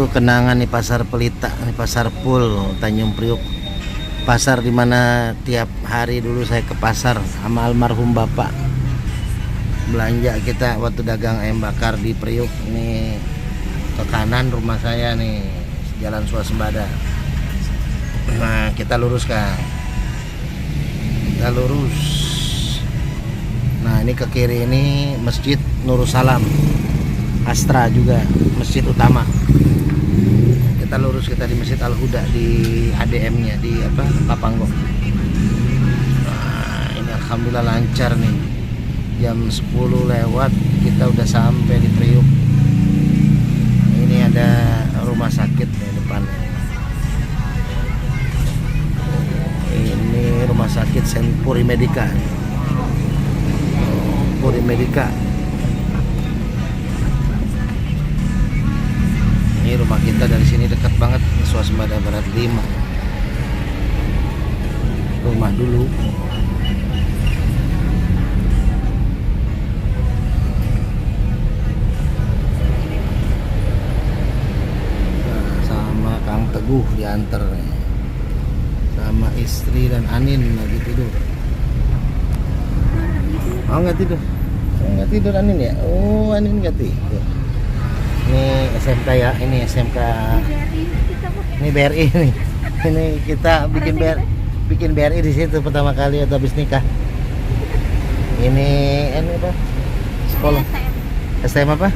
Itu kenangan nih Pasar Pelita, nih Pasar Pul Tanjung Priuk. Pasar dimana tiap hari dulu saya ke pasar sama almarhum bapak. Belanja kita waktu dagang ayam bakar di Priuk. Ini ke kanan rumah saya nih, Jalan Swasembada. Nah, kita luruskan. Kita lurus. Nah, ini ke kiri ini Masjid Nurussalam. Astra juga, masjid utama. Kita lurus, kita di Masjid Al-Huda di ADM-nya di Papanggo. Nah, ini alhamdulillah lancar nih. Jam 10 lewat kita udah sampai di Priuk. Ini ada rumah sakit di depan. Ini rumah sakit Puri Medika. Puri Medika. Ini rumah kita dari sini dekat banget, Swasembada Barat 5. Rumah dulu. Nah, sama Kang Teguh diantar sama istri dan Anin lagi tidur. Oh, nggak tidur. Oh, nggak tidur Anin ya? Oh, Anin nggak tidur. Ini SMK ya, ini SMK. Ini BRI nih. Ini kita bikin BRI di situ pertama kali atau habis nikah. Ini apa? Sekolah. STM apa?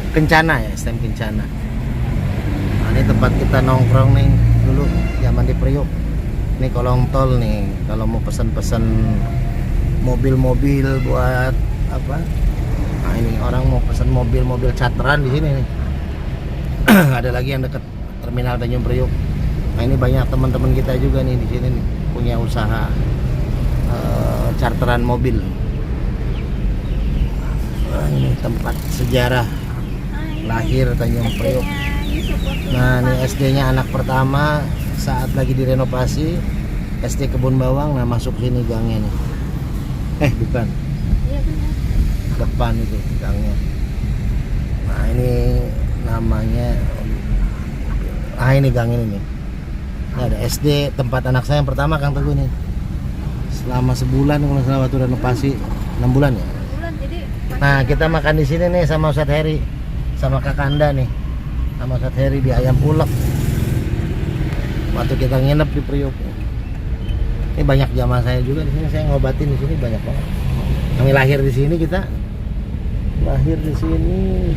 Kencana ya, STM Kencana. Nah, ini tempat kita nongkrong nih dulu zaman di Priuk. Ini kolong tol nih, kalau mau pesan-pesan mobil-mobil buat apa? Nah, ini orang mau pesan mobil charteran di sini nih. Ada lagi yang dekat terminal Tanjung Priuk. Nah, ini banyak teman-teman kita juga nih di sini nih, punya usaha charteran mobil. Nah, ini tempat sejarah lahir Tanjung Priuk. Nah, ini SD-nya anak pertama saat lagi direnovasi, SD Kebun Bawang. Nah, masuk sini gangnya nih. Bukan. Depan itu gangnya. Nah, ini namanya ini gang ini nih. Ini ada SD tempat anak saya yang pertama, Kang Teguh nih. Selama sebulan kalau salah waktu renovasi, 6 bulan ya. Nah, kita makan di sini nih sama Ustadz Heri, sama Kak Kanda nih, sama Ustadz Heri di ayam ulek. Waktu kita nginep di Priuk. Ini banyak jamaah saya juga di sini, saya ngobatin di sini banyak banget. Kami lahir di sini, kita lahir di sini.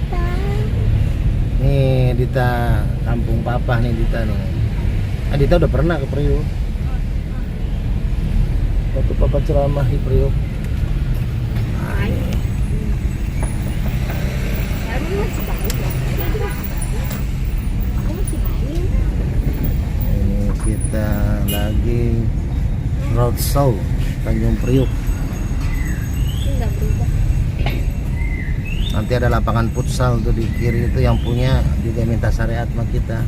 Nih Dita, kampung papa nih Dita nih. Nah, Dita udah pernah ke Priuk. Waktu papa ceramah di Priuk. Nah, ini kita lagi roadshow Tanjung Priuk. Nanti ada lapangan futsal tuh di kiri itu, yang punya juga minta syariat sama kita.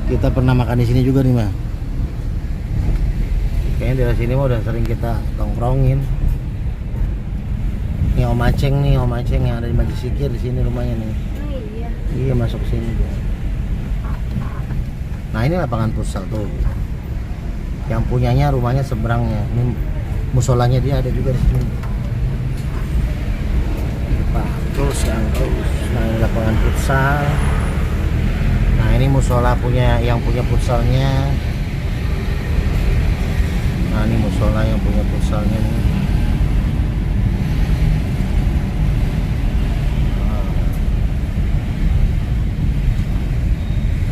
Kita pernah makan di sini juga nih mah. Kayaknya dari sini mah udah sering kita tongkrongin. Ini Om Aceng nih, Om Aceng yang ada di Majisikir di sini rumahnya nih. Iya, masuk sini dia. Nah, ini lapangan futsal tuh. Yang punyanya rumahnya seberangnya. Ini musolanya dia ada juga di sini. Terus. Nah, ini lapangan futsal. Nah, ini musola yang punya futsalnya. Nah, ini musola yang punya futsalnya nih.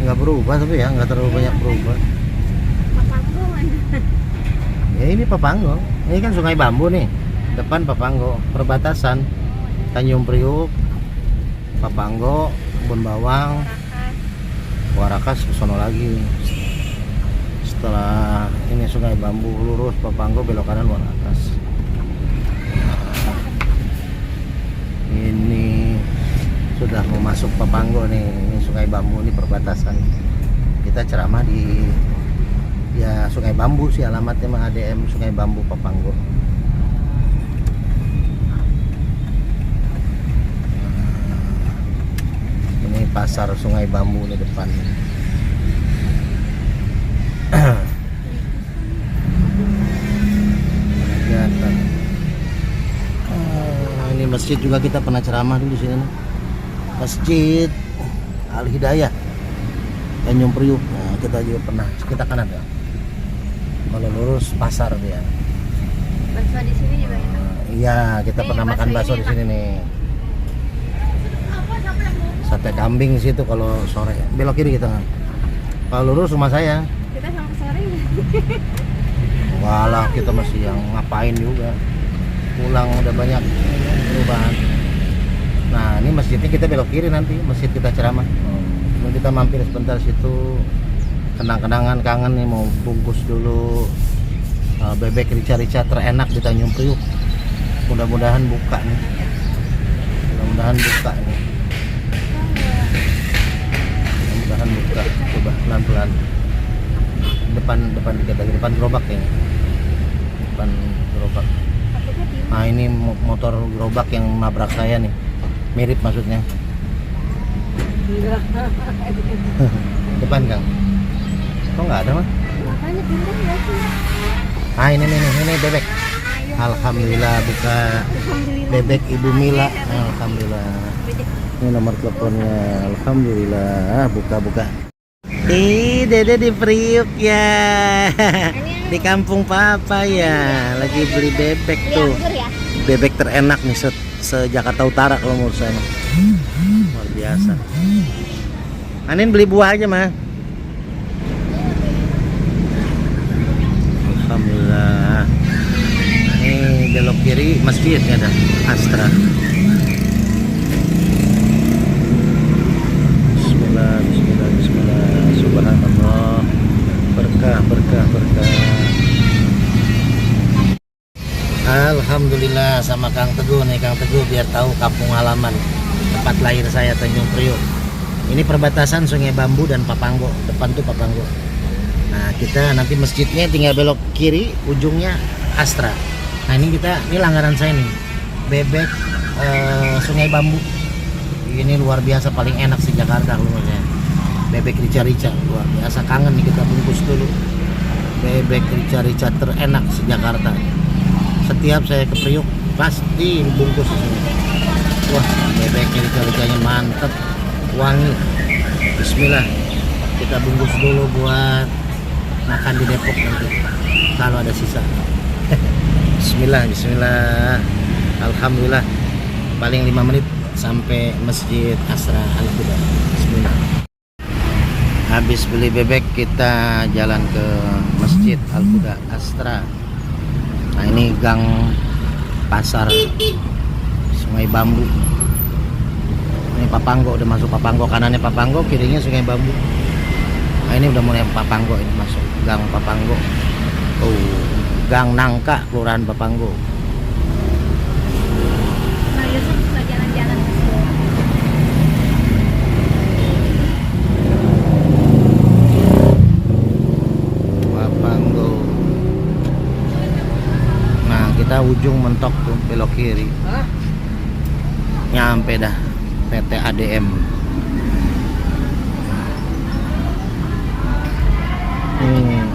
Nggak berubah tapi ya, nggak terlalu banyak berubah. Ya, ini Papanggo. Ini kan Sungai Bambu nih. Depan Papanggo, perbatasan Tanjung Priuk, Papanggo, Kebun Bawang, Warakas ke sono lagi. Setelah ini Sungai Bambu lurus Papanggo, belok kanan Warakas. Ini sudah mau masuk Papanggo nih. Ini Sungai Bambu, ini perbatasan. Kita ceramah di ya Sungai Bambu sih, alamatnya mah ADM Sungai Bambu Papanggo. pasar Sungai Bambu di depan. Kelihatan. Ini masjid juga kita pernah ceramah dulu di sini. Masjid Al Hidayah Tanjung Priuk. Nah, kita juga pernah. Kita kanan ya. Kalau lurus pasar dia. Bakso di sini juga enak. Iya, kita Nih, pernah bakso makan bakso ini di sini nih. Sate kambing di situ kalau sore. Belok kiri kita kan. Kalau lurus rumah saya. Kita sampai sore ya. Walah, kita masih yang ngapain juga. Pulang udah banyak perubahan. Nah, ini masjidnya kita belok kiri nanti, masjid kita ceramah. Cuma kita mampir sebentar situ. Kenang-kenangan kangen nih, mau bungkus dulu bebek rica-rica terenak di Tanjung Priuk. Mudah-mudahan buka nih. Mudah-mudahan buka nih. Mudah-mudahan buka. Coba pelan-pelan. Depan dikit lagi, depan gerobak kayaknya. Depan gerobak. Nah, ini motor gerobak yang nabrak saya nih. Mirip maksudnya. Depan Kang. Kok nggak ada mah? Makanya pindah ya sih. Ah, ini bebek. Alhamdulillah buka bebek Ibu Mila. Alhamdulillah. Ini nomor teleponnya. Alhamdulillah buka. Dede di Priuk ya. Di kampung Papa ya. Lagi beli bebek tuh. Bebek terenak nih se-Jakarta Utara kalau menurut saya. Luar biasa. Anin beli buah aja mah. Alhamdulillah. Ini belok kiri masjid ada Astra. Bismillah. Subhanallah. Berkah. Alhamdulillah sama Kang Teguh nih. Kang Teguh biar tahu kampung halaman tempat lahir saya Tanjung Priuk. Ini perbatasan Sungai Bambu dan Papanggo. Depan tuh Papanggo. Nah, kita nanti masjidnya tinggal belok kiri, ujungnya Astra. Nah, ini langganan saya nih. Bebek Sungai Bambu. Ini luar biasa, paling enak di Jakarta menurutnya. Bebek rica-rica luar biasa, kangen nih, kita bungkus dulu. Bebek rica-rica terenak di Jakarta. Setiap saya ke Priuk pasti bungkus di sini. Wah, bebek rica-ricanya mantep, wangi. Bismillah. Kita bungkus dulu buat makan di Depok nanti kalau ada sisa. Bismillah. Alhamdulillah. Paling 5 menit sampai Masjid Asra Al-Huda. Bismillah. Habis beli bebek kita jalan ke Masjid Al-Huda Astra. Nah, ini gang pasar Sungai Bambu. Ini Papanggo, udah masuk Papanggo, kanannya Papanggo, kirinya Sungai Bambu. Nah, ini udah mulai Papanggo, ini masuk gang Papanggo. Gang Nangka, Kelurahan Papanggo. Nah, Yusuf suka jalan-jalan ke sini. Papanggo. Nah, kita ujung mentok tuh, belok kiri. Nyampe dah PT ADM. Ini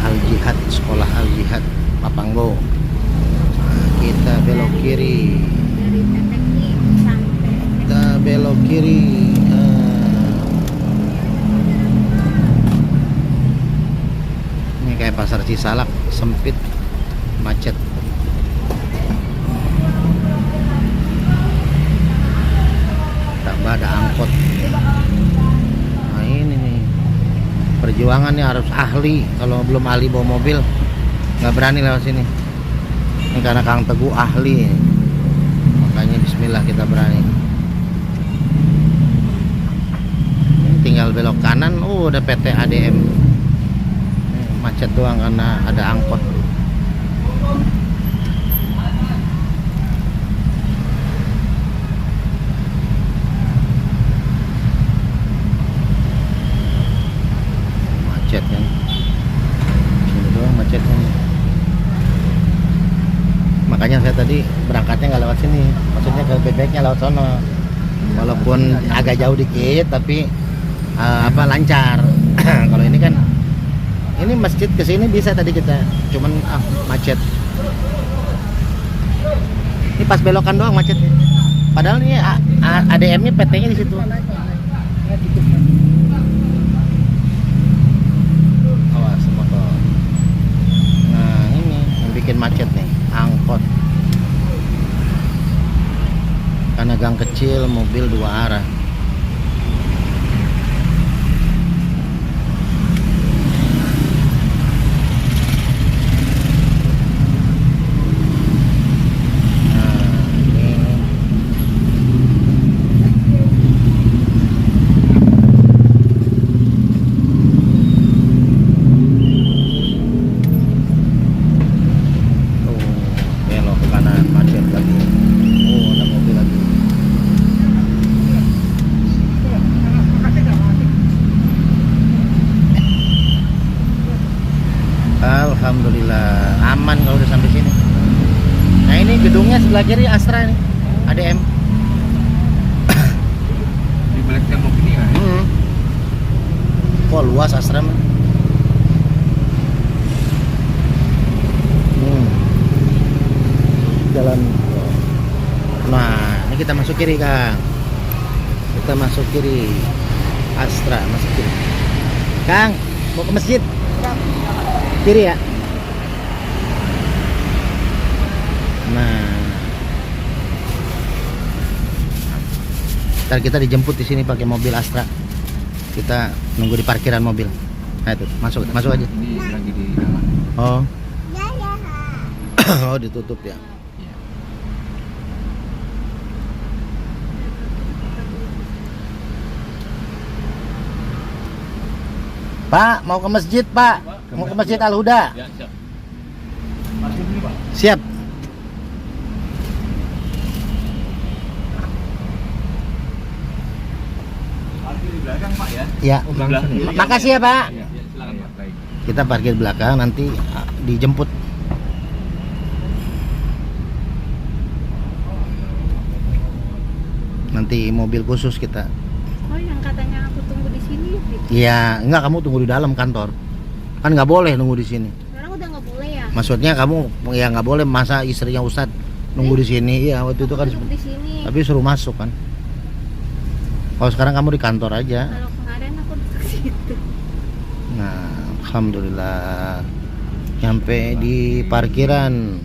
Al Jihad, sekolah Al Jihad Papanggo. Nah, kita belok kiri. Dari Teteknya sampai Kita belok kiri. Ini kayak pasar Cisalak, sempit, macet. Tambah ada angkot. Nah, ini nih. Perjuangan nih harus ahli. Kalau belum ahli bawa mobil nggak berani lewat sini. Ini karena Kang Teguh ahli, makanya bismillah kita berani. Tinggal belok kanan, udah PT ADM. Macet doang karena ada angkot. makanya saya tadi berangkatnya nggak lewat sini, maksudnya ke bebeknya lewat sono, walaupun agak jauh dikit tapi lancar. Kalau ini kan, ini masjid ke sini bisa tadi kita, cuman macet. Ini pas belokan doang macetnya. Padahal ini ADM-nya PT-nya di situ. Awas motor. Nah, ini yang bikin macet nih, angkot. Karena gang kecil, mobil dua arah. Alhamdulillah aman kalau udah sampai sini. Nah ini gedungnya sebelah kiri Astra nih, ADM. Di balik tembok ini kan? Wah luas Astra mah. Jalan. Nah ini kita masuk kiri Kang. Kita masuk kiri. Astra masuk kiri. Kang mau ke masjid? Kiri ya. Nah, ntar kita dijemput di sini pakai mobil Astra. Kita nunggu di parkiran mobil. Nah itu masuk aja. Ini lagi di dalam. Oh. Oh ditutup ya. Iya. Pak, mau ke masjid Pak. Mau ke masjid Al-Huda. Ya, siap. Masih dulu, Pak. Siap. Parkir di belakang, Pak ya. Ya. Oh, belakang. Makasih ya Pak. Iya, silakan, Pak. Baik. Kita parkir belakang, nanti dijemput. Nanti mobil khusus kita. Oh yang katanya aku tunggu di sini. Iya, enggak, kamu tunggu di dalam kantor. Kan nggak boleh nunggu di sini. Sekarang udah nggak boleh ya? Maksudnya kamu ya nggak boleh, masa istrinya Ustadz nunggu di sini. Iya, waktu itu kan Duduk di sini. tapi suruh masuk kan. Kalau sekarang kamu di kantor aja. Kalau kemarin aku duduk situ. Nah, alhamdulillah nyampe di parkiran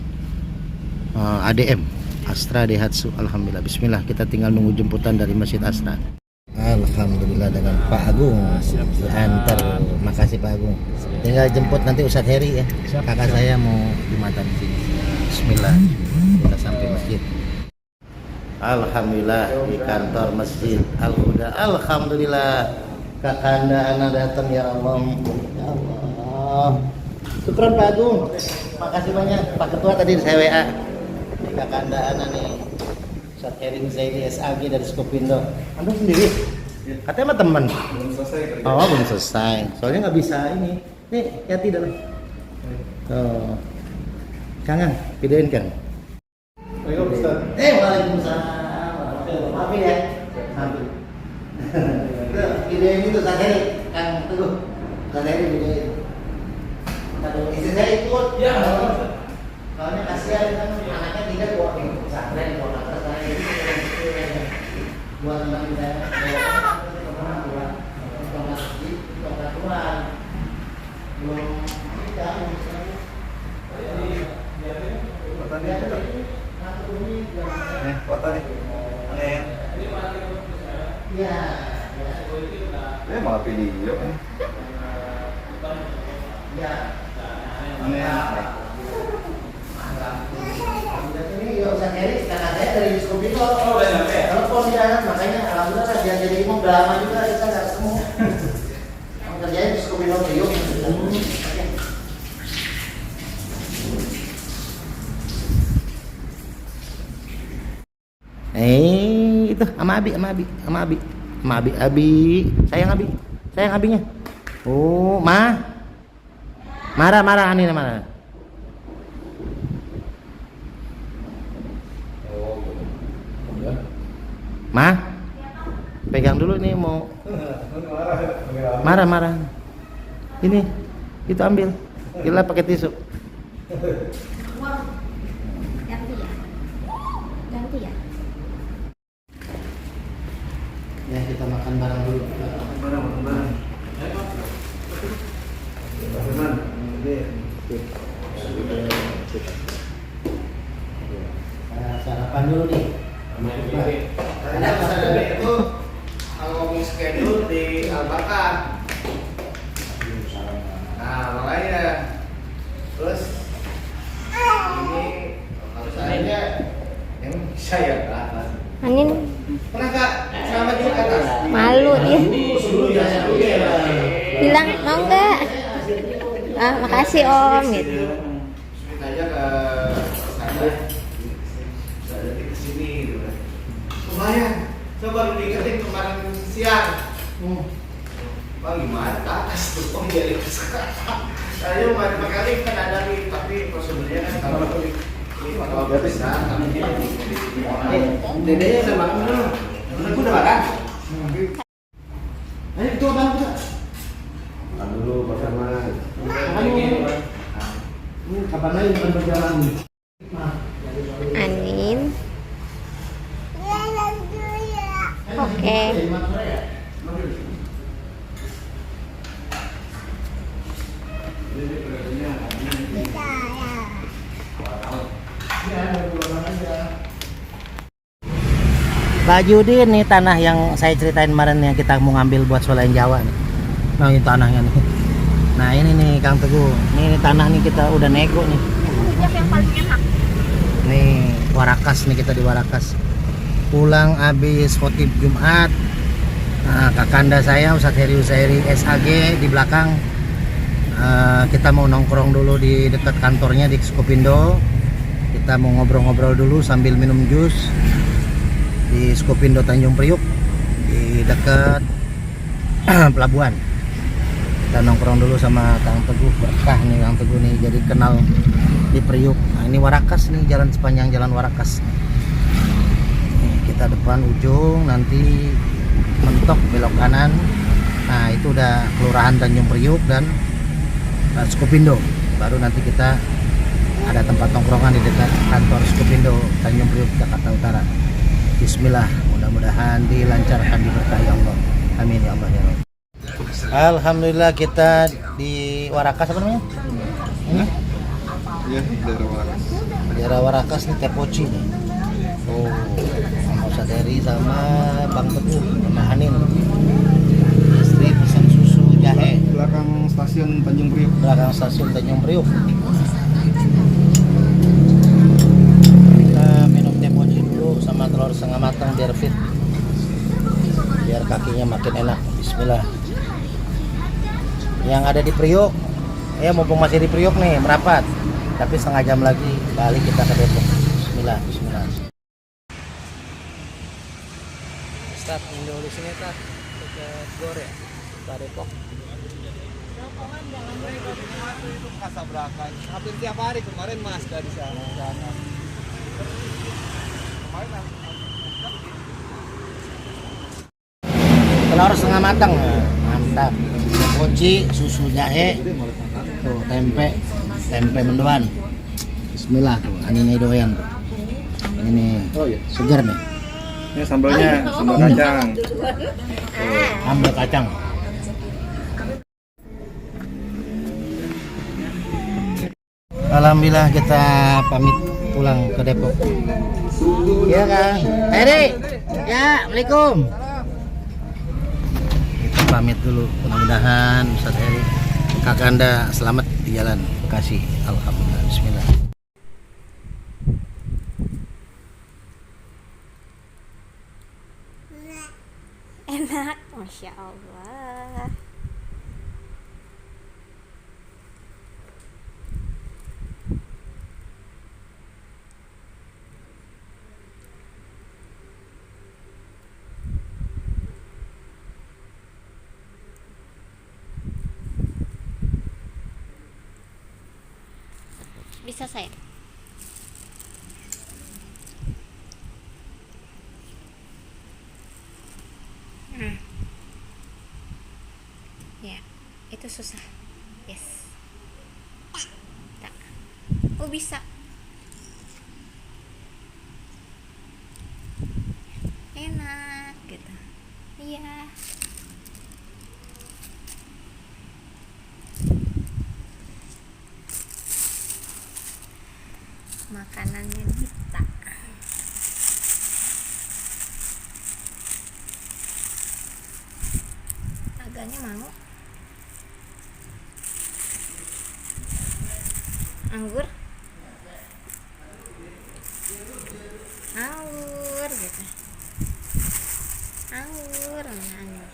ADM Astra Daihatsu. Alhamdulillah, bismillah, kita tinggal nunggu jemputan dari Masjid Astra. Alhamdulillah dengan Pak Agung diantar. Makasih Pak Agung. Tinggal jemput nanti Ustadz Heri ya. Kakak saya mau dimakan di sini. Bismillah, kita sampai masjid. Alhamdulillah di kantor Masjid Al-Huda. Alhamdulillah kakanda anak datang ya Allah. Ya Allah. Syukran Pak Agung. Makasih banyak Pak Ketua, tadi saya WA. Ini kakanda anak nih. Ustadz Heri Zaidi SAG dari Skopindo. Anda sendiri? Katanya sama teman. Belum selesai. Oh belum selesai. Soalnya nggak bisa ini. Nih hati dalam. Oh. Kangen, videoin Kang. Waalaikumsalam. Maafin ya. Maafin. Videoin itu Ustadz Heri. Kang Teguh. Ustadz Heri videoin. Aduh, istri saya ikut. Ya. Soalnya kasihan kan anaknya tidak bawa ke pesantren, bawa ke pesantren itu buat teman saya. Malah video. Ya. Ini Ustadz Heri, kakak saya dari Skopindo. Oh, udah nyampe ya? Telepon dia, makanya alhamdulillah dia jadi imam udah lama juga kita nggak ketemu. Yang kerjanya di Skopindo Priok. Itu sama Abi, sayang abinya. Oh, marah ini marah. Ma, pegang dulu nih mau marah. Ini, itu ambil. Gila pakai tisu. Ganti ya. Ganti ya. Ya kita makan bareng dulu. Barang. Sarapan dulu nih. Ada itu kalau ngomong schedule di Al-Bakar. Nah makanya terus ini kalau saya yang saya ke atas. Angin Pernah kak selama di atas? malu dia. Bilang mau nggak? Ah makasih om gitu. Cerita aja ke sana. Saya ke sini gitu. Lumayan. Coba lu diingetin kemarin siang. Bang gimana ke atas tuh? Oh iya lift sekarang. Saya lumayan pakai lift kan ada lift tapi prosedurnya kan kalau lift kalau besar tapi dedenya udah makan dulu. Aku udah makan. Ayo coba bang kita. Makan dulu bersama. Kapan lagi bukan berjalan? Angin. Oke. Pak Judin nih tanah yang saya ceritain kemarin yang kita mau ngambil buat Swalayan Jawa nih. Nah ini tanahnya nih. Nah ini nih Kang Teguh. Ini tanah nih kita udah nego nih. Minyak yang paling enak. Nih Warakas nih kita di Warakas. Pulang habis khotib Jumat. Nah, kakanda saya Ustadz Heri Usairi SAG di belakang. Kita mau nongkrong dulu di dekat kantornya di Skopindo. Kita mau ngobrol-ngobrol dulu sambil minum jus di Skopindo Tanjung Priuk di dekat pelabuhan. Kita nongkrong dulu sama Kang Teguh, berkah nih Kang Teguh nih jadi kenal di Priuk. Nah, ini Warakas nih, jalan sepanjang jalan Warakas. Nih, kita depan ujung nanti mentok belok kanan. Nah, itu udah Kelurahan Tanjung Priuk dan Skopindo. Baru nanti kita ada tempat nongkrongan di dekat kantor Skopindo Tanjung Priuk Jakarta Utara. Bismillah, mudah-mudahan dilancarkan, diberkahi Allah. Amin ya Allah ya Rabb. Alhamdulillah kita di Warakas apa namanya? Ini? Iya, daerah Warakas. Daerah Warakas nih Tepoci nih. Oh, sama Ustadz Heri sama Bang Teguh sama Hanin. Istri pesan susu jahe. Belakang stasiun Tanjung Priok. Belakang stasiun Tanjung Priuk. Kita minum Tepoci dulu sama telur setengah matang biar fit. Biar kakinya makin enak. Bismillah. Yang ada di Priok, ya mumpung masih di Priok nih merapat. Tapi setengah jam lagi balik kita ke Depok. Bismillah, Bismillah. Start Indo di sini tak ke Gor ya, ke Depok. Itu Kasabrakan. Hampir tiap hari kemarin Mas dari sana. Kemarin Telur setengah matang, mantap. Kunci, susu jahe, tuh tempe mendoan. Bismillah tuh, ini doyan tuh. Ini segar nih. ini sambalnya, sambal kacang. Sambal kacang. Alhamdulillah kita pamit pulang ke Depok. Iya Kang. Heri. Ya, Assalamualaikum. Kita pamit dulu. Mudah-mudahan Ustaz Heri Kakanda selamat di jalan Bekasi. Alhamdulillah. Bismillah. Enak, masya Allah. Bisa saya? itu susah. Yes. Tak. Oh bisa. Enak gitu. Iya. Makanannya Dita. Agaknya mau. Anggur. Anggur gitu. Anggur, anggur.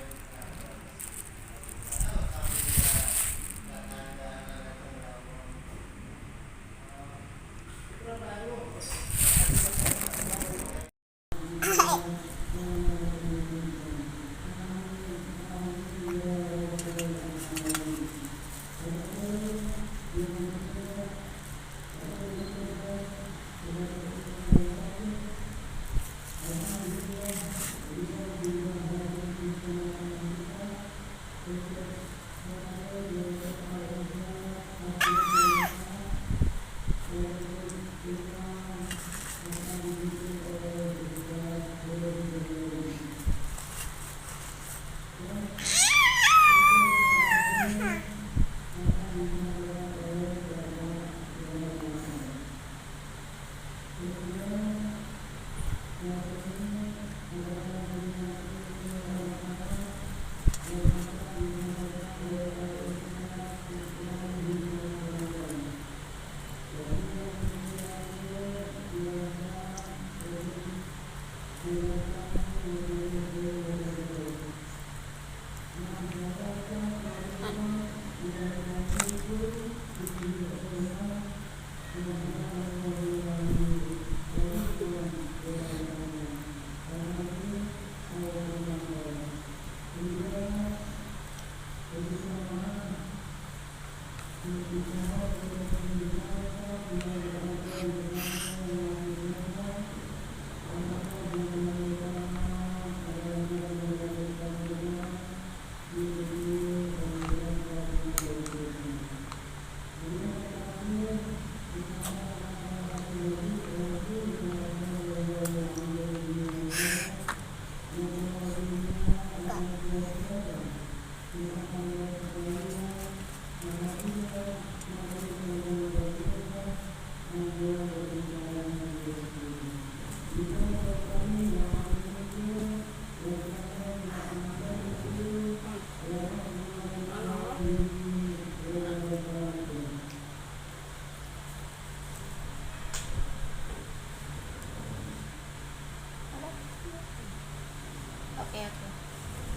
Oke.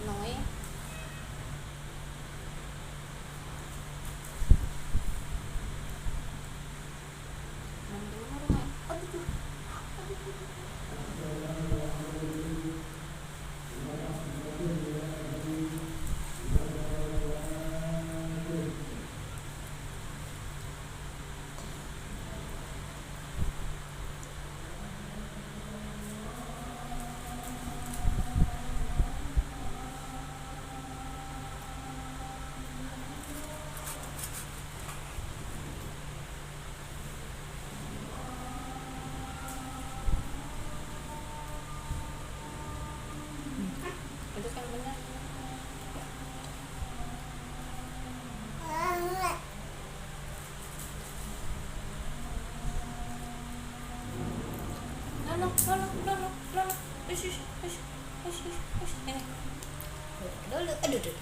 Noi. Itu kan benar. Loh. Ush. Ini. Dulu. Aduh.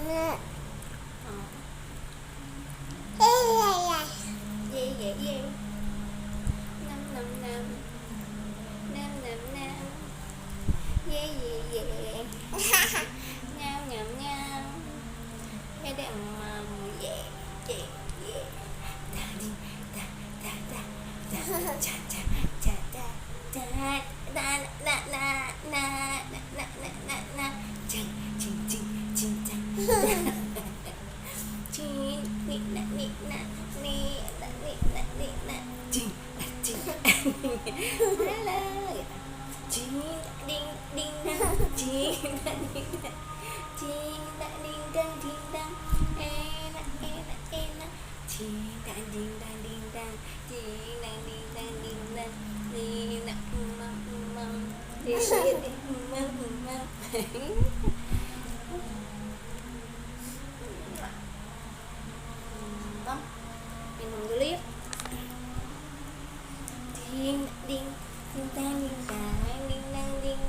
Yeah. Nam. Yeah. Nyam. Ada emam. Yeah. Daddy. Minum dulu yuk. Ding ding ding dang ding dang ding dang ding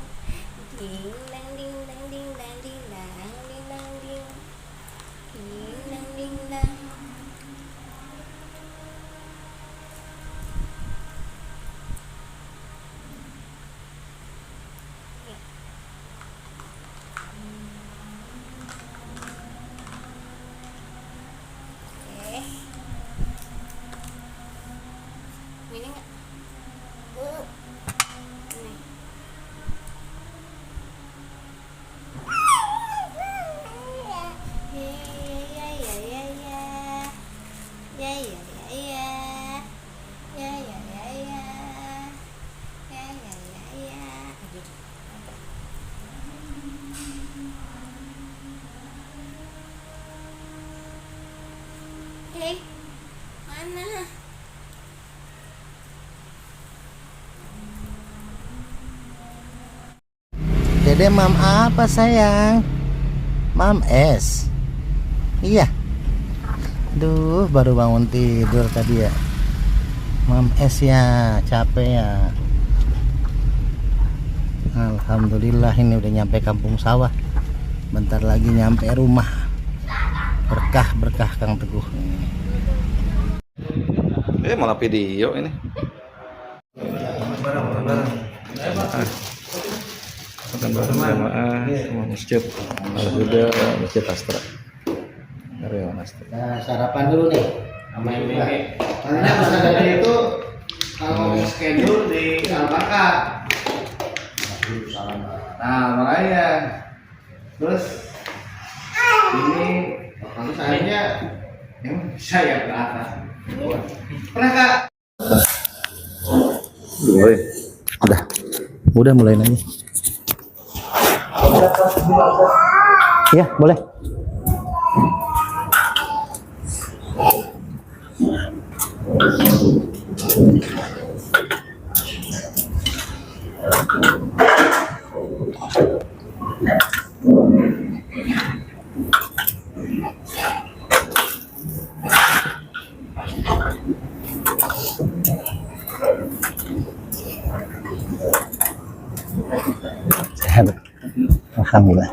ding dang ding dang ding dang ding dang ding dang ding ding dang ding dang. Oke. Ini enggak? Nih. Hei, mana? Dede mam apa sayang? Mam es. Iya. Duh, baru bangun tidur tadi ya. Mam es ya, capek ya. Alhamdulillah ini udah nyampe kampung sawah. Bentar lagi nyampe rumah. Berkah Kang Teguh. Malah video ini. Makan bareng jamaah sama masjid. Ada juga masjid Astra. Karyawan Astra. Nah, sarapan dulu nih. Sama ini. Karena pas ada itu kalau schedule di Albarka. Nah, makanya. Terus ini waktu sayanya yang saya ke atas. Pernah Kak? Udah mulai nanya. Ya, boleh. Sehat. Alhamdulillah.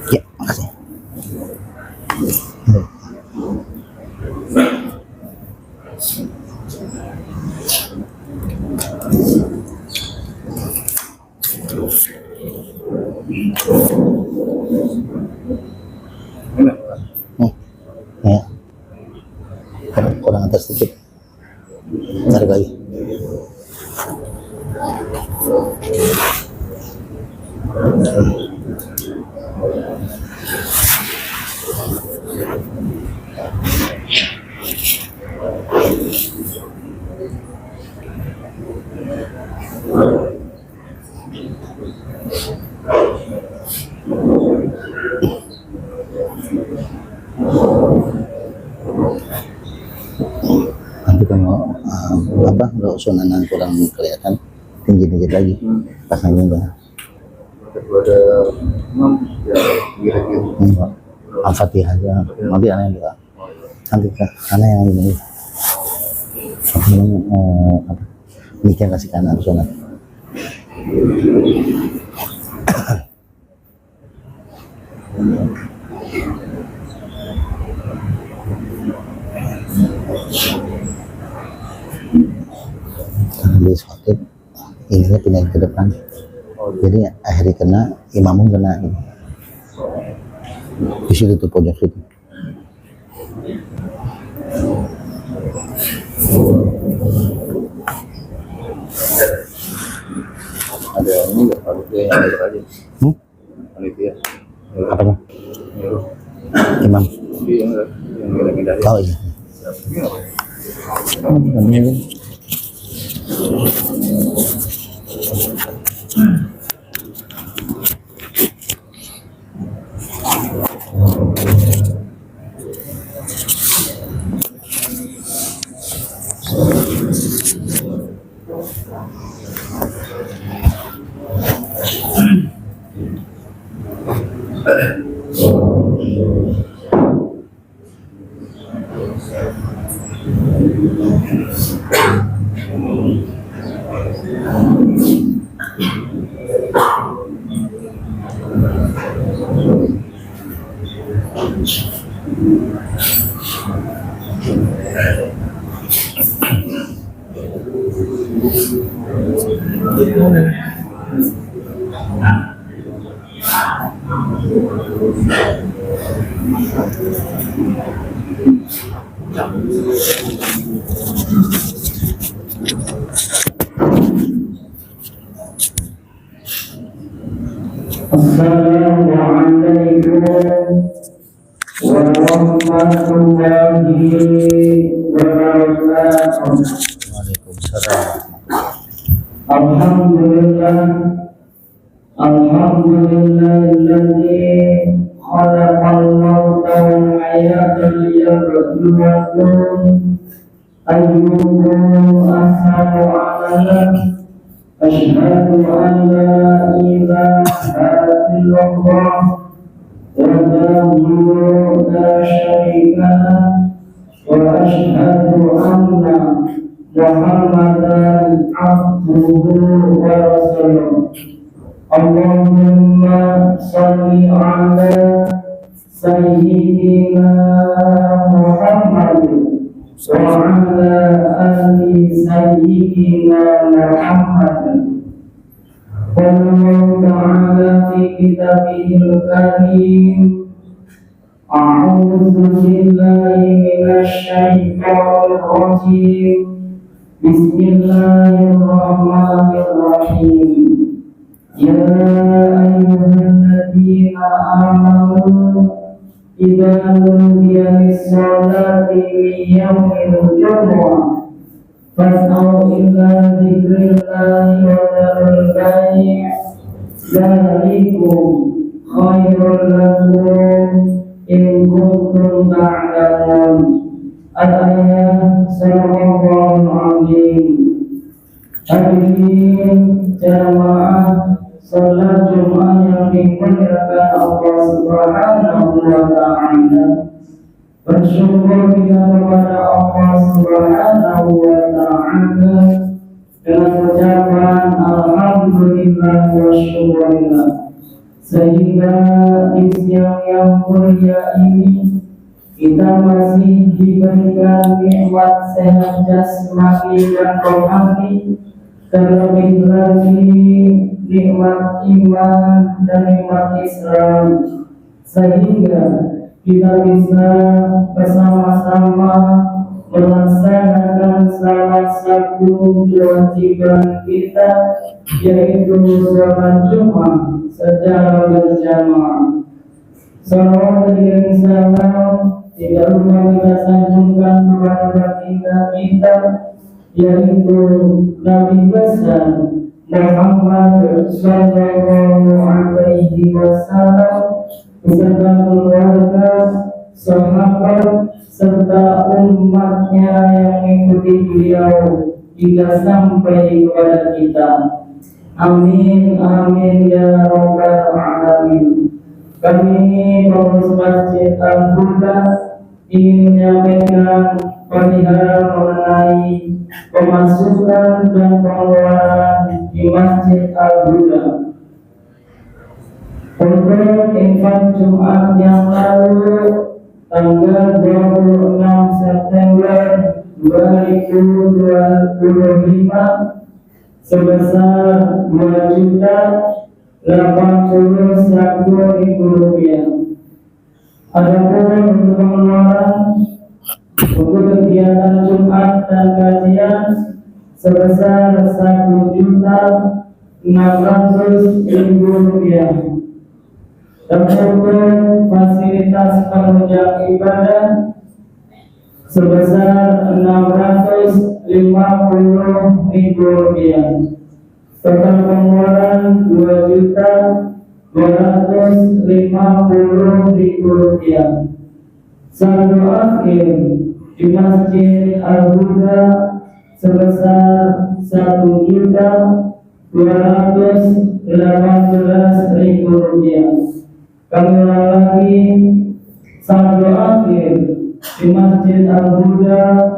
Ya, makasih. Ya. Kurang atas sedikit. Tarik lagi. Nanti kalau nggak usunan kurang kelihatan, tinggi dikit lagi pasangnya udah. Al-Fatihah aja, nanti aneh juga. Nanti aneh yang ini. apa namanya, apa nikah kasih ke anak sholat. Karena dia sholat ininya pindah ke depan, jadi akhirnya kena imamnya kena ini. Di situ tuh pojok situ. Ada ini nggak panitia yang ada aja? Panitia. Apanya? Nyuruh. Imam. Iya, yang pindah-pindah. Oh iya. Ini Assalamualaikum warahmatullahi wabarakatuh. Waalaikumsalam. Alhamdulillahilladzi khalaqal mauta wal hayata liyabluwakum ayyukum ahsanu amala. Asyhadu an la ilaha illallah wahdahu la syarika lah wa asyhadu anna Muhammadan abduhu wa rasuluh. Allahumma shalli ala sayyidina Muhammad wa ala ali sayyidina Muhammad. Qala ta'ala fi kitabihil karim, a'udzu billahi minasy syaithanir rajim. Bismillahirrahmanirrahim. Ya ayyuhalladzina amanu idza nudiya lis-salati min yaumil jumu'ah fas'au ila dzikrillahi wa dzarul bai' dzalikum khairul lakum in kuntum ta'lamun. Al-ayat Sallallahu Alaihi Hadirin jamaah salat Jumat yang dimuliakan Allah Subhanahu wa Ta'ala. Bersyukur kita kepada Allah Subhanahu wa Ta'ala dengan ucapan alhamdulillah wa syukurillah, sehingga di siang yang mulia ini kita masih diberikan nikmat sehat jasmani dan rohani, terlebih lagi nikmat iman dan nikmat Islam, sehingga kita bisa bersama-sama melaksanakan salah satu kewajiban kita, yaitu sholat Jumat secara berjamaah. Salawat dan salam tidak lupa kita sanjungkan kepada baginda kita, yaitu Nabi besar Muhammad sallallahu alaihi wasallam beserta keluarga, sahabat serta umatnya yang mengikuti beliau hingga sampai kepada kita. Amin amin ya rabbal alamin. Kami pengurus Masjid Al-Huda ingin menyampaikan perihal mengenai pemasukan dan pengeluaran di Masjid Al-Huda. Untuk infak Jumat yang lalu tanggal 26 September 2025 sebesar Rp2.081.000. Adapun untuk pengeluaran untuk kegiatan Jumat dan kajian sebesar Rp1.600.000. Dan untuk fasilitas penunjang ibadah sebesar Rp650.000. Total pengeluaran Rp2.250.000. Saldo akhir di Masjid Al-Huda sebesar Rp1.218.000. Kami ulang lagi, saldo akhir di Masjid Al-Huda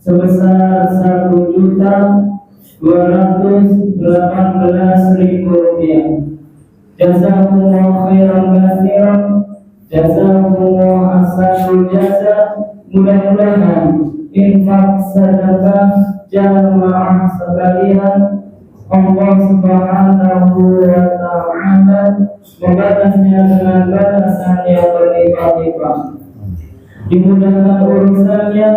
sebesar Rp1.218.000. Jazakumullah khairan katsiran, jazakumullah ahsanul jazaa. Mudah-mudahan infak sedekah jamaah sekalian Allah Subhanahu wa ta'ala membalasnya dengan balasan yang berlimpah-limpah. Dimudahkan urusannya,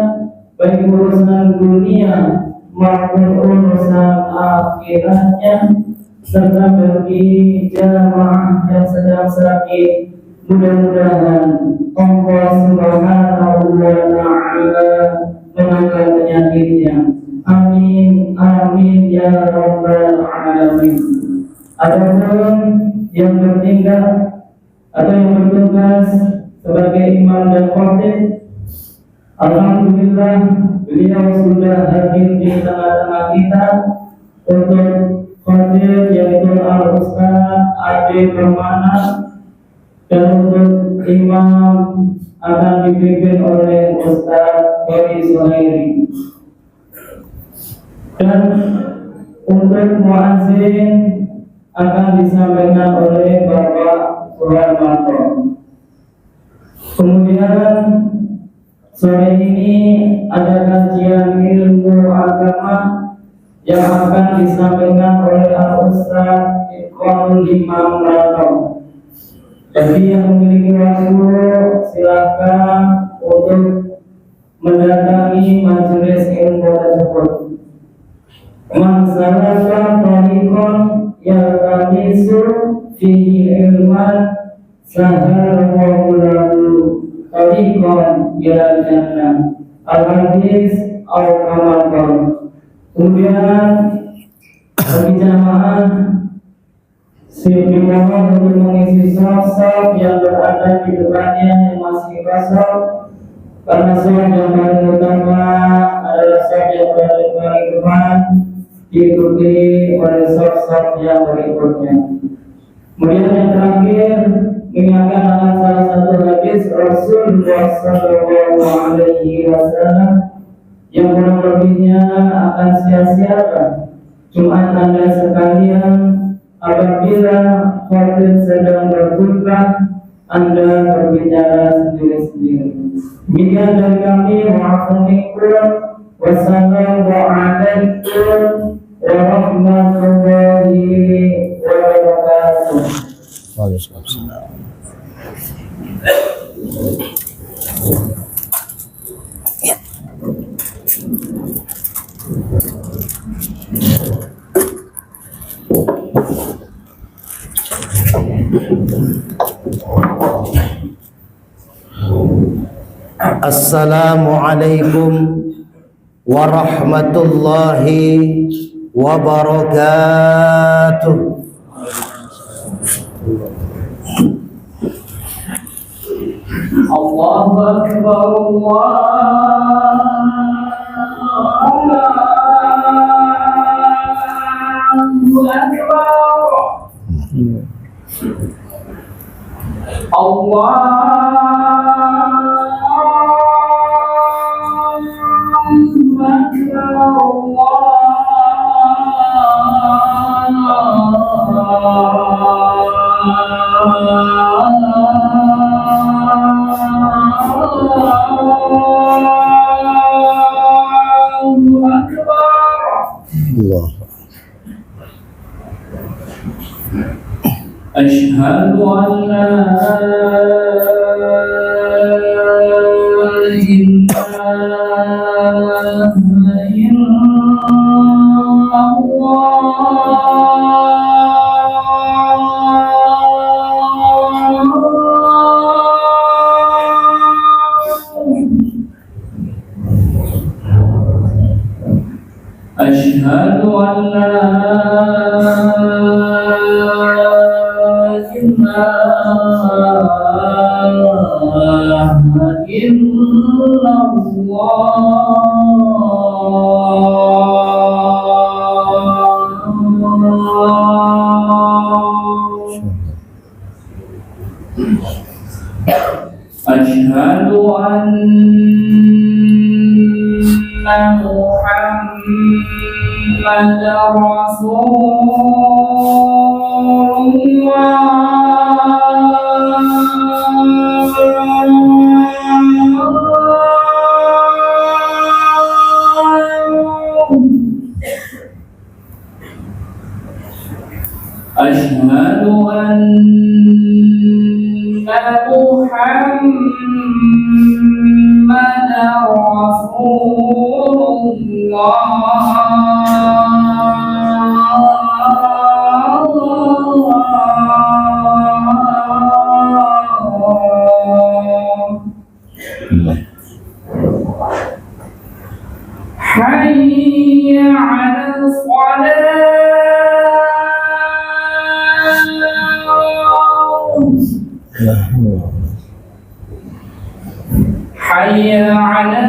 baik urusan dunia maupun urusan akhiratnya, serta bagi jamaah yang sedang sakit, mudah-mudahan Allah Subhanahu wa ta'ala mengangkat penyakitnya. Amin, amin ya rabbal alamin. Adapun yang bertinggal atau yang bertugas sebagai imam dan khatib, alhamdulillah beliau sudah hadir di tengah-tengah kita. Untuk khatib yaitu Al-Ustaz Ade Permana, dan untuk imam akan dipimpin oleh Ustaz Bani Suhairi. Dan untuk muazzin akan disampaikan oleh Bapak Suharmanto. Kemudian sore ini ada kajian ilmu agama yang akan disampaikan oleh Al-Ustaz Iqbal Imam Rato. Bagi yang memiliki waktu, silakan untuk mendatangi majelis ilmu tersebut. Man salaka tariqan yaltamisu fihi ilman sahalallahu lahu tariqan ilal jannah. Al-hadis al-kamal. Kemudian bagi jamaah dimohon untuk mengisi saf-saf yang berada di depannya yang masih kosong, karena saf yang paling utama adalah saf yang berada di paling depan, diikuti oleh saf-saf yang berikutnya. Kemudian yang terakhir, mengingatkan akan salah satu hadis Rasulullah SAW yang kurang lebihnya akan sia-siakan Jumat Anda sekalian apabila khatib sedang berkhutbah Anda berbicara sendiri-sendiri. Demikian dari kami, wassalamualaikum warahmatullahi wabarakatuh. Waalaikumsalam. Assalamualaikum warahmatullahi wabarakatuh. Allahu Akbar, Allahu Akbar, Allah Allah. أشهد أن لا إله إلا الله أشهد أن لا إله إلا الله أشهد أن محمد رسول أشهد أن محمد رسول الله حي على الصلاة حي على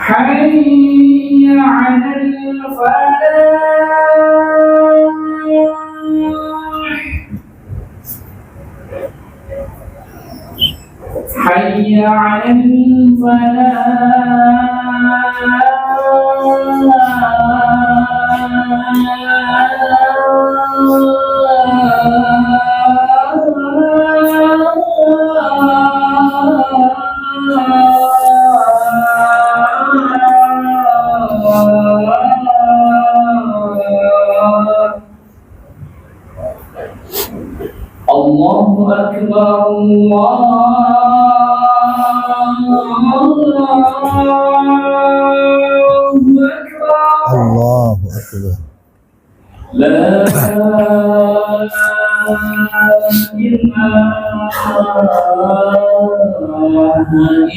حي على الفلاح حي على الله أكبر الله أكبر. لا إله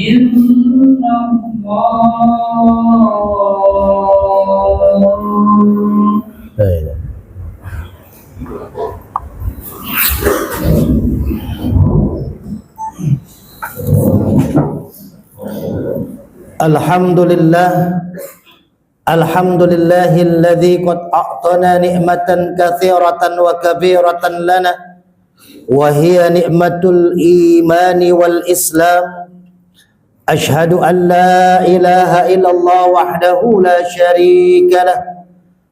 إلا الله. لا إله. Alhamdulillah, alhamdulillahilladzi qad a'tana ni'matan katsiratan wa kabiratan lana wa hiya ni'matul imani wal islam. Ashhadu an la ilaha illallah wahdahu la syarika lah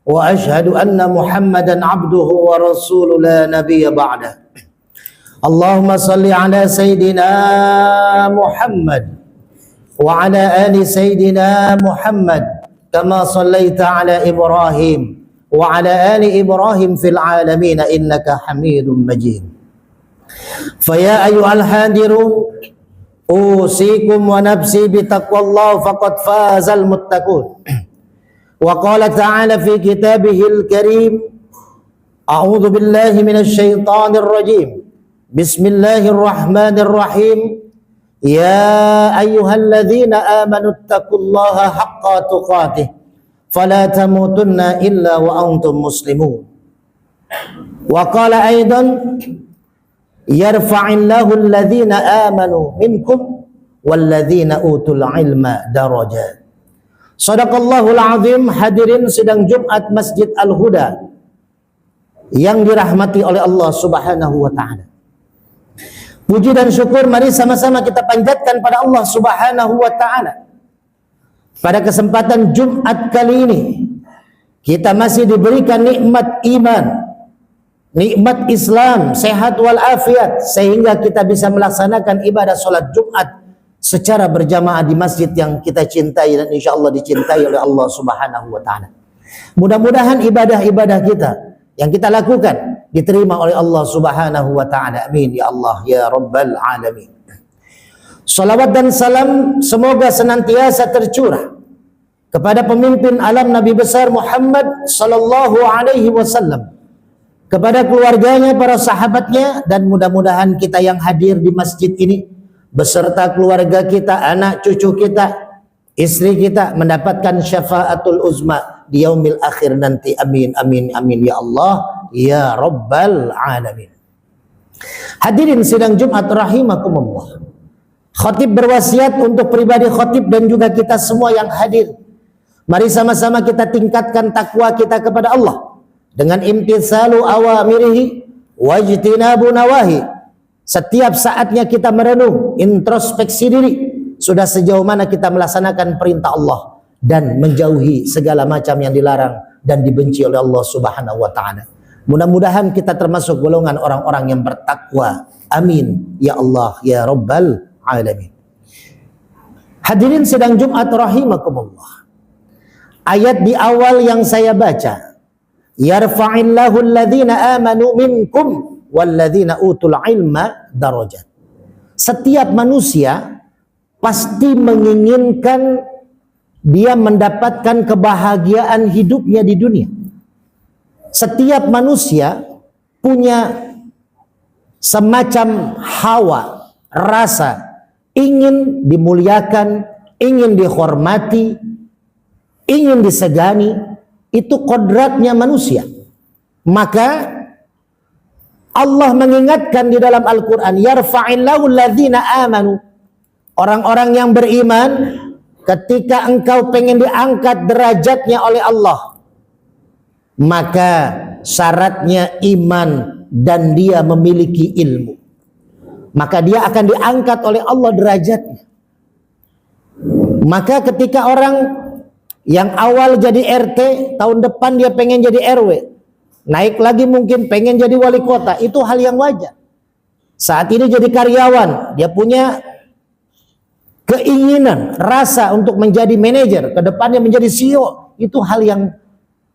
wa ashhadu anna Muhammadan abduhu wa rasuluhu la nabiyya ba'dah. Allahumma salli ala sayyidina Muhammad wa ala ali sayyidina Muhammad kama sallaita ala Ibrahim wa ala ali Ibrahim fil alamin innaka Hamidum Majid. Faya ayyuhal hadirun usikum wa nafsi bitaqwallah faqad fazal muttaqun. Wa qala ta'ala fi kitabihil karim a'udzu billahi minasy syaithanir rajim. Bismillahirrahmanirrahim. Ya ayyuhalladzina amanu taqullaha haqqa tuqatih fala tamutunna illa wa antum muslimun. Wa qala aidan yarfa'illahu alladzina amanu minkum walladzina utul ilma darajat. Shadaqallahul azim. Hadirin sidang Jumat Masjid Al-Huda yang dirahmati oleh Allah Subhanahu wa taala. Puji dan syukur mari sama-sama kita panjatkan pada Allah Subhanahu wa taala. Pada kesempatan Jumat kali ini kita masih diberikan nikmat iman, nikmat Islam, sehat walafiat, sehingga kita bisa melaksanakan ibadah sholat Jumat secara berjamaah di masjid yang kita cintai dan insya Allah dicintai oleh Allah Subhanahu wa taala. Mudah-mudahan ibadah-ibadah kita yang kita lakukan diterima oleh Allah Subhanahu wa taala. Amin ya Allah ya Rabbal alamin. Salawat dan salam semoga senantiasa tercurah kepada pemimpin alam Nabi besar Muhammad sallallahu alaihi wasallam, kepada keluarganya, para sahabatnya, dan mudah-mudahan kita yang hadir di masjid ini beserta keluarga kita, anak cucu kita, istri kita mendapatkan syafaatul uzma di yaumil akhir nanti. Amin amin amin ya Allah ya Rabbal alamin. Hadirin sidang Jumat rahimakumullah. Khatib berwasiat untuk pribadi khatib dan juga kita semua yang hadir. Mari sama-sama kita tingkatkan takwa kita kepada Allah dengan imtitsalu awamirihi wajtinabu nawahi. Setiap saatnya kita merenung, introspeksi diri, sudah sejauh mana kita melaksanakan perintah Allah dan menjauhi segala macam yang dilarang dan dibenci oleh Allah Subhanahu wa taala. Mudah-mudahan kita termasuk golongan orang-orang yang bertakwa. Amin ya Allah ya Rabbal alamin. Hadirin sidang Jumat rahimakumullah. Ayat di awal yang saya baca, yarfa'illahu alladhina amanu minkum walladzina utul ilma darajat. Setiap manusia pasti menginginkan dia mendapatkan kebahagiaan hidupnya di dunia. Setiap manusia punya semacam hawa, rasa, ingin dimuliakan, ingin dihormati, ingin disegani. Itu kodratnya manusia. Maka Allah mengingatkan di dalam Al-Quran, yarfa'illahu alladhina amanu. Orang-orang yang beriman, ketika engkau pengen diangkat derajatnya oleh Allah, maka syaratnya iman dan dia memiliki ilmu. Maka dia akan diangkat oleh Allah derajatnya. Maka ketika orang yang awal jadi RT, tahun depan dia pengen jadi RW, naik lagi mungkin pengen jadi wali kota, itu hal yang wajar. Saat ini jadi karyawan, dia punya keinginan, rasa untuk menjadi manajer, ke depannya menjadi CEO, itu hal yang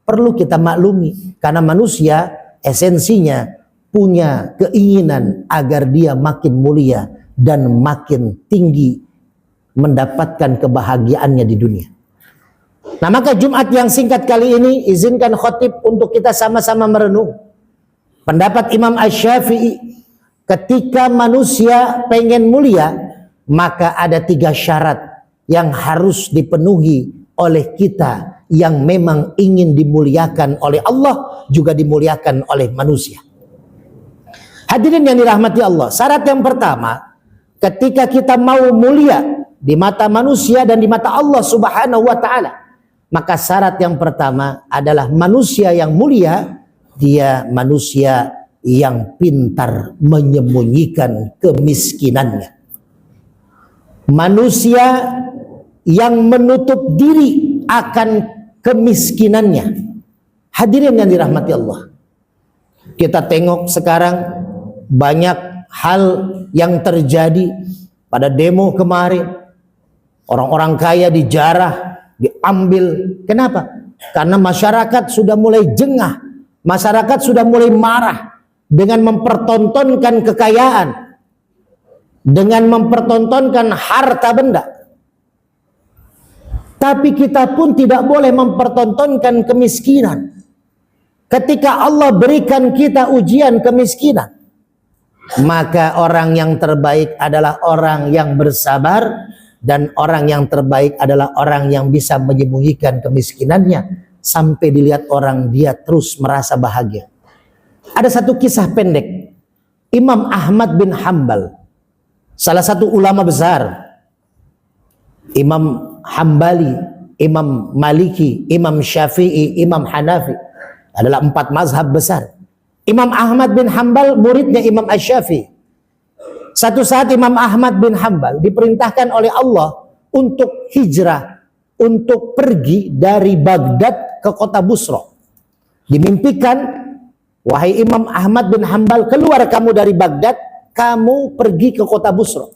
perlu kita maklumi. Karena manusia esensinya punya keinginan agar dia makin mulia dan makin tinggi mendapatkan kebahagiaannya di dunia. Nah, maka Jumat yang singkat kali ini izinkan khatib untuk kita sama-sama merenung pendapat Imam Asy-Syafi'i. Ketika manusia pengen mulia, maka ada 3 syarat yang harus dipenuhi oleh kita yang memang ingin dimuliakan oleh Allah, juga dimuliakan oleh manusia. Hadirin yang dirahmati Allah, syarat yang pertama, ketika kita mau mulia di mata manusia dan di mata Allah Subhanahu wa taala, maka syarat yang pertama adalah manusia yang mulia, dia manusia yang pintar menyembunyikan kemiskinannya. Manusia yang menutup diri akan kemiskinannya. Hadirin yang dirahmati Allah, kita tengok sekarang banyak hal yang terjadi pada demo kemarin. Orang-orang kaya dijarah, diambil. Kenapa? Karena masyarakat sudah mulai jengah, masyarakat sudah mulai marah dengan mempertontonkan kekayaan, dengan mempertontonkan harta benda. Tapi kita pun tidak boleh mempertontonkan kemiskinan. Ketika Allah berikan kita ujian kemiskinan, maka orang yang terbaik adalah orang yang bersabar, dan orang yang terbaik adalah orang yang bisa menyembunyikan kemiskinannya sampai dilihat orang, dia terus merasa bahagia. Ada satu kisah pendek. Imam Ahmad bin Hanbal, salah satu ulama besar, Imam Hambali, Imam Maliki, Imam Syafi'i, Imam Hanafi adalah 4 mazhab besar. Imam Ahmad bin Hambal muridnya Imam Asy-Syafi'i. Satu saat Imam Ahmad bin Hambal diperintahkan oleh Allah untuk hijrah, untuk pergi dari Baghdad ke kota Busra. Dimimpikan, wahai Imam Ahmad bin Hambal, keluar kamu dari Baghdad, kamu pergi ke kota Busra.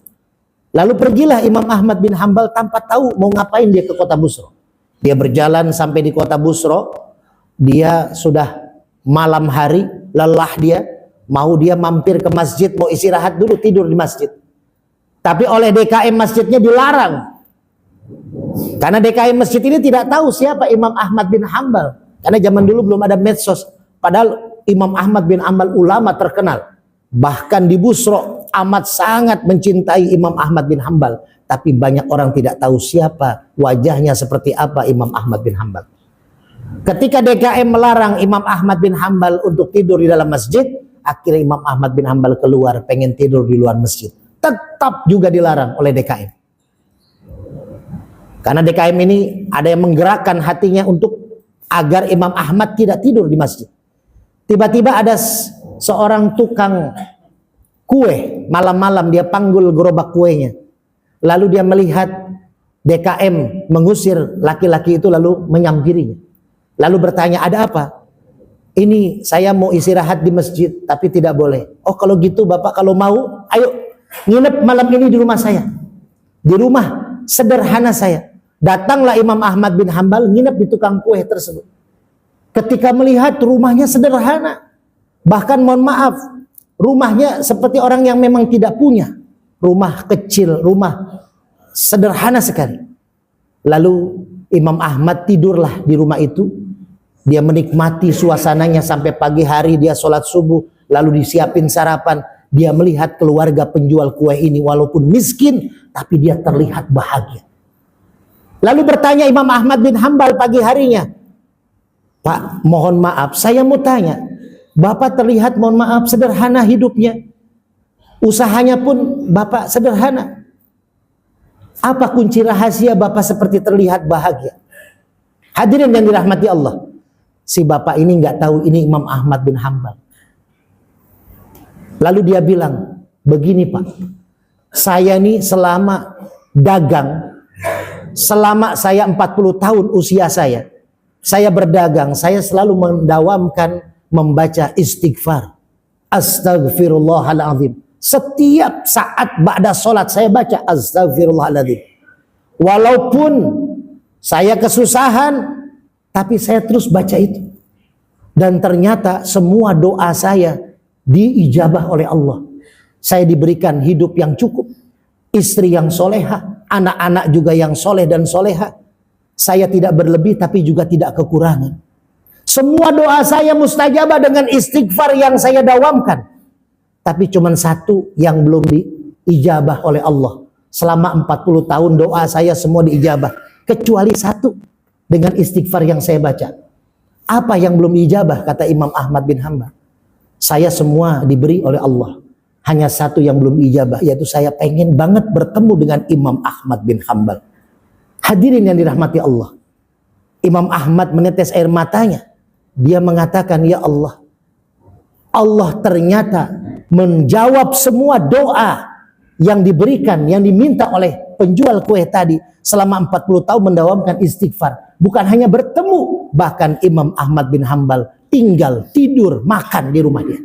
Lalu pergilah Imam Ahmad bin Hambal tanpa tahu mau ngapain dia ke kota Busra. Dia berjalan sampai di kota Busra, dia sudah malam hari, lelah dia, mau dia mampir ke masjid, mau istirahat dulu, tidur di masjid. Tapi oleh DKM masjidnya dilarang. Karena DKM masjid ini tidak tahu siapa Imam Ahmad bin Hambal. Karena zaman dulu belum ada medsos. Padahal Imam Ahmad bin Hambal ulama terkenal. Bahkan di Busra amat sangat mencintai Imam Ahmad bin Hambal. Tapi banyak orang tidak tahu siapa, wajahnya seperti apa Imam Ahmad bin Hambal. Ketika DKM melarang Imam Ahmad bin Hambal untuk tidur di dalam masjid, akhirnya Imam Ahmad bin Hambal keluar pengen tidur di luar masjid. Tetap juga dilarang oleh DKM. Karena DKM ini ada yang menggerakkan hatinya untuk agar Imam Ahmad tidak tidur di masjid. Tiba-tiba ada seorang tukang kue, malam-malam dia panggul gerobak kuenya. Lalu dia melihat DKM mengusir laki-laki itu lalu menyampirinya. Lalu bertanya, ada apa? Ini saya mau istirahat di masjid tapi tidak boleh. Oh kalau gitu Bapak kalau mau, ayo nginep malam ini di rumah saya. Di rumah sederhana saya. Datanglah Imam Ahmad bin Hambal nginep di tukang kue tersebut. Ketika melihat rumahnya sederhana. Bahkan mohon maaf, rumahnya seperti orang yang memang tidak punya. Rumah kecil, rumah sederhana sekali. Lalu Imam Ahmad tidurlah di rumah itu. Dia menikmati suasananya sampai pagi hari, dia sholat subuh, lalu disiapin sarapan. Dia melihat keluarga penjual kue ini walaupun miskin, tapi dia terlihat bahagia. Lalu bertanya Imam Ahmad bin Hambal pagi harinya, Pak, mohon maaf, saya mau tanya, Bapak terlihat mohon maaf sederhana hidupnya, usahanya pun Bapak sederhana. Apa kunci rahasia Bapak seperti terlihat bahagia? Hadirin yang dirahmati Allah, si bapak ini nggak tahu ini Imam Ahmad bin Hambal. Lalu dia bilang, begini Pak, saya nih selama dagang, selama saya 40 tahun usia saya berdagang, saya selalu mendawamkan membaca istighfar. Astagfirullahaladzim. Setiap saat ba'da sholat saya baca astagfirullahaladzim. Walaupun saya kesusahan, tapi saya terus baca itu. Dan ternyata semua doa saya diijabah oleh Allah. Saya diberikan hidup yang cukup, istri yang soleha, anak-anak juga yang soleh dan soleha. Saya tidak berlebih tapi juga tidak kekurangan. Semua doa saya mustajabah dengan istighfar yang saya dawamkan. Tapi cuma satu yang belum diijabah oleh Allah. Selama 40 tahun doa saya semua diijabah. Kecuali satu. Dengan istighfar yang saya baca. Apa yang belum diijabah? Kata Imam Ahmad bin Hambal. Saya semua diberi oleh Allah. Hanya satu yang belum diijabah. Yaitu saya pengen banget bertemu dengan Imam Ahmad bin Hambal. Hadirin yang dirahmati Allah. Imam Ahmad menetes air matanya. Dia mengatakan, ya Allah. Allah ternyata menjawab semua doa yang diberikan, yang diminta oleh penjual kue tadi. Selama 40 tahun mendawamkan istighfar. Bukan hanya bertemu, bahkan Imam Ahmad bin Hambal tinggal, tidur, makan di rumah dia.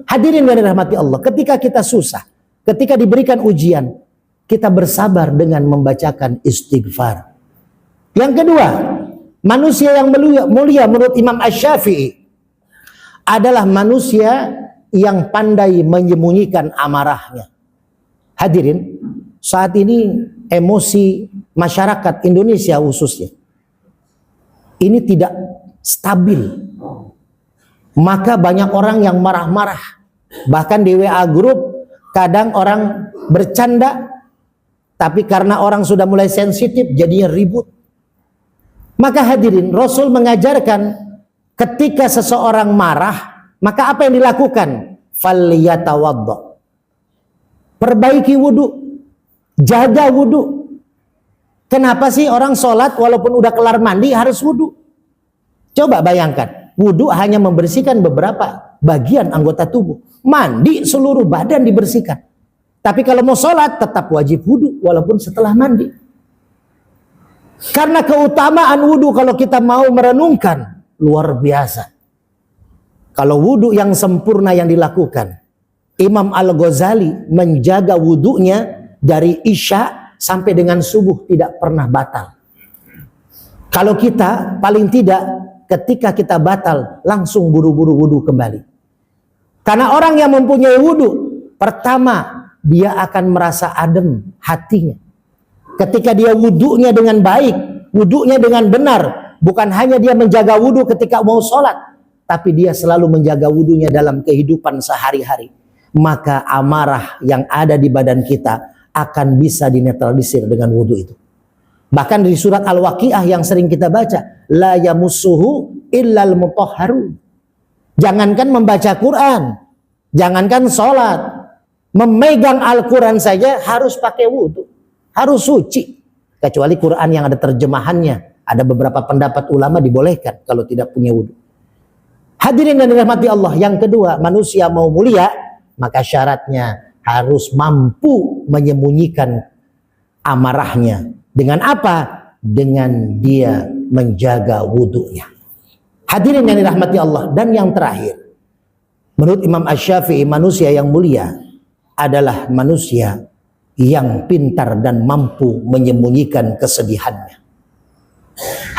Hadirin yang dirahmati Allah, ketika kita susah, ketika diberikan ujian, kita bersabar dengan membacakan istighfar. Yang kedua, manusia yang mulia menurut Imam Asy-Syafi'i adalah manusia yang pandai menyembunyikan amarahnya. Hadirin, saat ini emosi masyarakat Indonesia khususnya ini tidak stabil. Maka banyak orang yang marah-marah. Bahkan di WA grup kadang orang bercanda, tapi karena orang sudah mulai sensitif jadinya ribut. Maka hadirin, Rasul mengajarkan ketika seseorang marah, maka apa yang dilakukan? Falyatawadda. Perbaiki wudu, jaga wudu. Kenapa sih orang sholat walaupun udah kelar mandi harus wudhu? Coba bayangkan, wudhu hanya membersihkan beberapa bagian anggota tubuh. Mandi seluruh badan dibersihkan. Tapi kalau mau sholat tetap wajib wudhu walaupun setelah mandi. Karena keutamaan wudhu kalau kita mau merenungkan luar biasa. Kalau wudhu yang sempurna yang dilakukan, Imam Al-Ghazali menjaga wudhunya dari Isya sampai dengan subuh tidak pernah batal. Kalau kita paling tidak ketika kita batal langsung buru-buru wudhu kembali. Karena orang yang mempunyai wudhu, pertama dia akan merasa adem hatinya. Ketika dia wudhunya dengan baik, wudhunya dengan benar, bukan hanya dia menjaga wudhu ketika mau sholat, tapi dia selalu menjaga wudhunya dalam kehidupan sehari-hari. Maka amarah yang ada di badan kita akan bisa dinetralisir dengan wudhu itu. Bahkan di surat Al-Waqiah yang sering kita baca, la yamussuhu illal mutahharun. Jangankan membaca Quran, jangankan sholat, memegang Al-Quran saja harus pakai wudhu, harus suci. Kecuali Quran yang ada terjemahannya, ada beberapa pendapat ulama dibolehkan kalau tidak punya wudhu. Hadirin yang dirahmati Allah, yang kedua, manusia mau mulia, maka syaratnya harus mampu menyembunyikan amarahnya. Dengan apa? Dengan dia menjaga wudhunya. Hadirin yang dirahmati Allah. Dan yang terakhir, menurut Imam Asy-Syafi'i, manusia yang mulia adalah manusia yang pintar dan mampu menyembunyikan kesedihannya.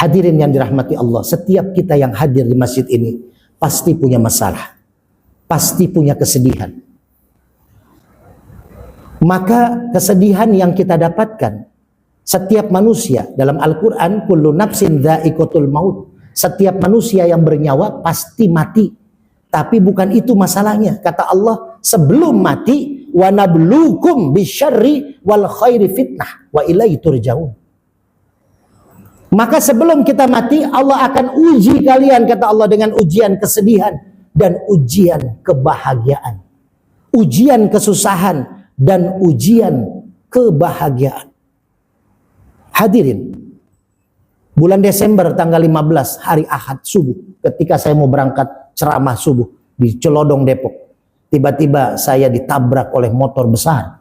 Hadirin yang dirahmati Allah, setiap kita yang hadir di masjid ini pasti punya masalah, pasti punya kesedihan. Maka kesedihan yang kita dapatkan, setiap manusia dalam Al-Quran, kullu nafsin dha'iqatul maut, setiap manusia yang bernyawa pasti mati. Tapi bukan itu masalahnya. Kata Allah, sebelum mati, wa nabluukum bisyarri wal khairi fitnah wa ilaihi turja'un. Maka sebelum kita mati, Allah akan uji kalian, kata Allah, dengan ujian kesedihan dan ujian kebahagiaan, ujian kesusahan dan ujian kebahagiaan. Hadirin, bulan Desember tanggal 15 hari Ahad subuh, ketika saya mau berangkat ceramah subuh di Celodong Depok, tiba-tiba saya ditabrak oleh motor besar,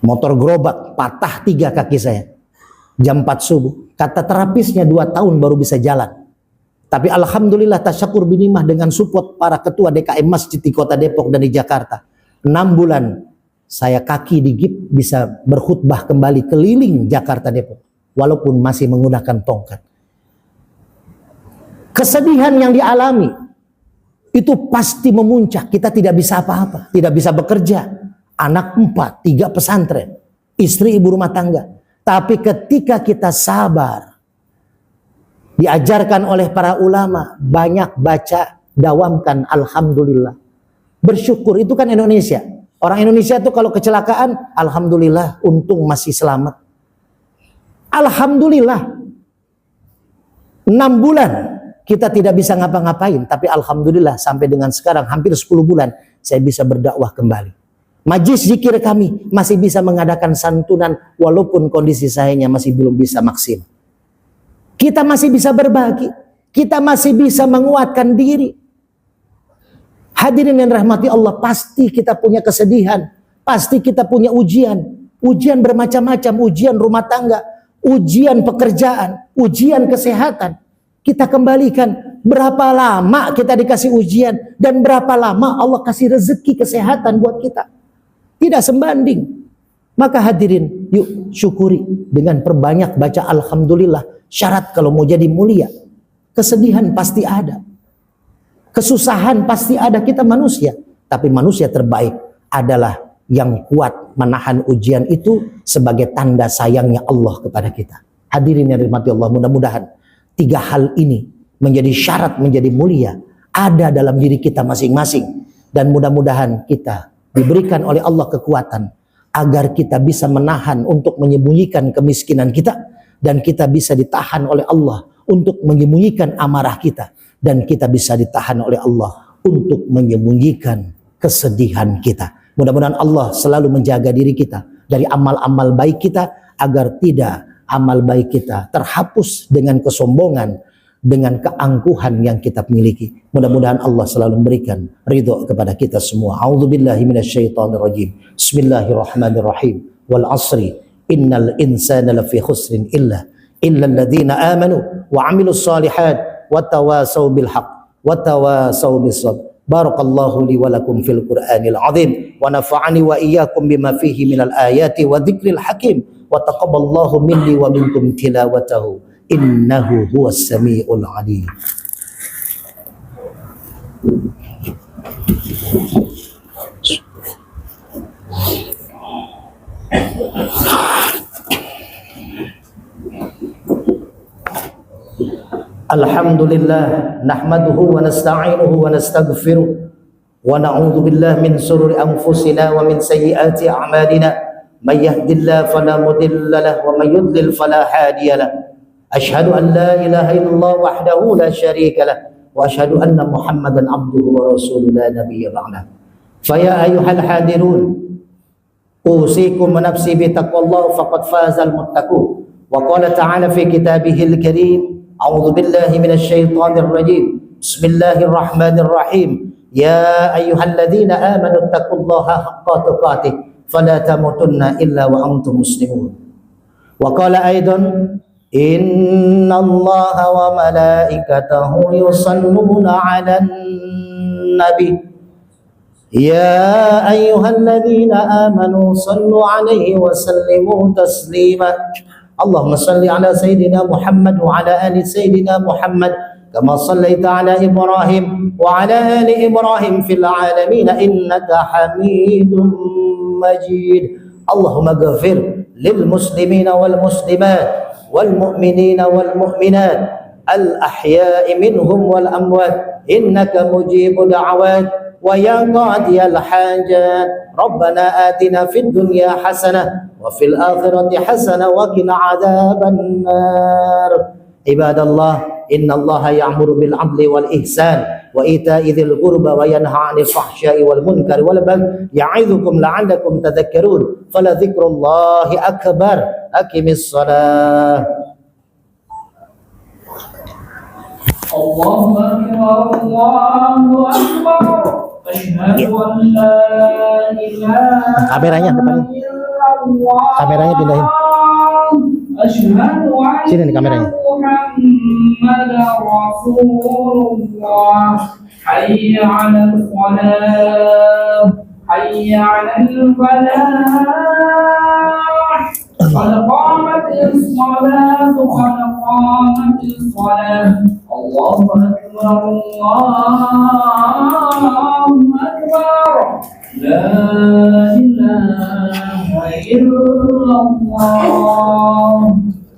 motor gerobak, patah 3 kaki saya. Jam 4 subuh, kata terapisnya 2 tahun baru bisa jalan. Tapi alhamdulillah tasyakur binimah dengan support para ketua DKM masjid di kota Depok dan di Jakarta, 6 bulan saya kaki digip bisa berkhutbah kembali keliling Jakarta Depok walaupun masih menggunakan tongkat. Kesedihan yang dialami itu pasti memuncak. Kita tidak bisa apa-apa, tidak bisa bekerja, anak 4, 3 pesantren, istri ibu rumah tangga. Tapi ketika kita sabar, diajarkan oleh para ulama, banyak baca, dawamkan alhamdulillah, bersyukur. Itu kan Indonesia. Orang Indonesia tuh kalau kecelakaan, alhamdulillah, untung masih selamat. Alhamdulillah. 6 bulan kita tidak bisa ngapa-ngapain, tapi alhamdulillah sampai dengan sekarang hampir 10 bulan saya bisa berdakwah kembali. Majlis zikir kami masih bisa mengadakan santunan walaupun kondisi sayanya masih belum bisa maksimal. Kita masih bisa berbagi, kita masih bisa menguatkan diri. Hadirin yang rahmati Allah, pasti kita punya kesedihan, pasti kita punya ujian. Ujian bermacam-macam, ujian rumah tangga, ujian pekerjaan, ujian kesehatan. Kita kembalikan berapa lama kita dikasih ujian dan berapa lama Allah kasih rezeki kesehatan buat kita. Tidak sembanding. Maka hadirin, yuk syukuri dengan perbanyak baca alhamdulillah. Syarat kalau mau jadi mulia, kesedihan pasti ada, kesusahan pasti ada, kita manusia. Tapi manusia terbaik adalah yang kuat menahan ujian itu sebagai tanda sayangnya Allah kepada kita. Hadirin yang dirahmati Allah, mudah-mudahan 3 hal ini menjadi syarat menjadi mulia ada dalam diri kita masing-masing. Dan mudah-mudahan kita diberikan oleh Allah kekuatan agar kita bisa menahan untuk menyembunyikan kemiskinan kita, dan kita bisa ditahan oleh Allah untuk menyembunyikan amarah kita, dan kita bisa ditahan oleh Allah untuk menyembunyikan kesedihan kita. Mudah-mudahan Allah selalu menjaga diri kita dari amal-amal baik kita agar tidak amal baik kita terhapus dengan kesombongan, dengan keangkuhan yang kita miliki. Mudah-mudahan Allah selalu memberikan ridho kepada kita semua. A'udzubillahi minasyaitonirrajim. Bismillahirrahmanirrahim. Wal asri innal insana lafi khusrin illa alladzina amanu wa amilus solihat wa tawasaw bil haqq wa tawasaw bis sabr. Barakallahu li wa lakum fil Qur'anil azim wa nafa'ani wa iyyakum bima fihi minal ayati wa dzikril hakim wa taqabbalallahu minni wa minkum tilawatahu innahu huwas samiul alim. Alhamdulillah nahmaduhu wa nasta'inuhu wa nastaghfiruh wa na'udzu billahi min shururi anfusina wa min sayyiati a'malina may yahdihillahu fala mudilla lahu wa may yudlil fala hadiya lahu asyhadu an la ilaha illallah wahdahu la syarika lahu wa asyhadu anna muhammadan abduhu wa rasuluhu la nabiyya ba'dahu fa ya ayyuhal hadirun usikum wa nafsi bi taqwallah faqad fazal muttaqun wa qala ta'ala fi kitabihil karim أعوذ بالله من الشيطان الرجيم بسم الله الرحمن الرحيم يا أيها الذين آمنوا اتقوا الله حق تقاته فلا تموتن إلا وأنتم مسلمون وقال أيضا إن الله وملائكته يصلون على النبي يا أيها الذين آمنوا صلوا عليه وسلموا تسليما اللهم صل على سيدنا محمد وعلى آل سيدنا محمد كما صليت على إبراهيم وعلى آل إبراهيم في العالمين إنك حميد مجيد اللهم اغفر للمسلمين والمسلمات والمؤمنين والمؤمنات الأحياء منهم والأموات إنك مجيب دعوات ويا قاضي الحاجات ربنا آتنا في الدنيا حسنة وفي الآخرة حسنة وقنا عذاب النار عباد الله إن الله يأمر بالعدل والإحسان وإيتاء ذي القربى وينهى عن الفحشاء والمنكر والبغي يعظكم لعلكم تذكرون فلذكر الله أكبر أقم الصلاة الله أكبر الله أكبر أشهد أن لا إله Kameranya depannya. إلا الله Kameranya pindahin. أشهد أن Sini nih kameranya. محمد رسول الله حي على الصلاة حي على الفلاح قد قامت الصلاة قد قامت الصلاة الله أكبر الله أكبر لا إله إلا الله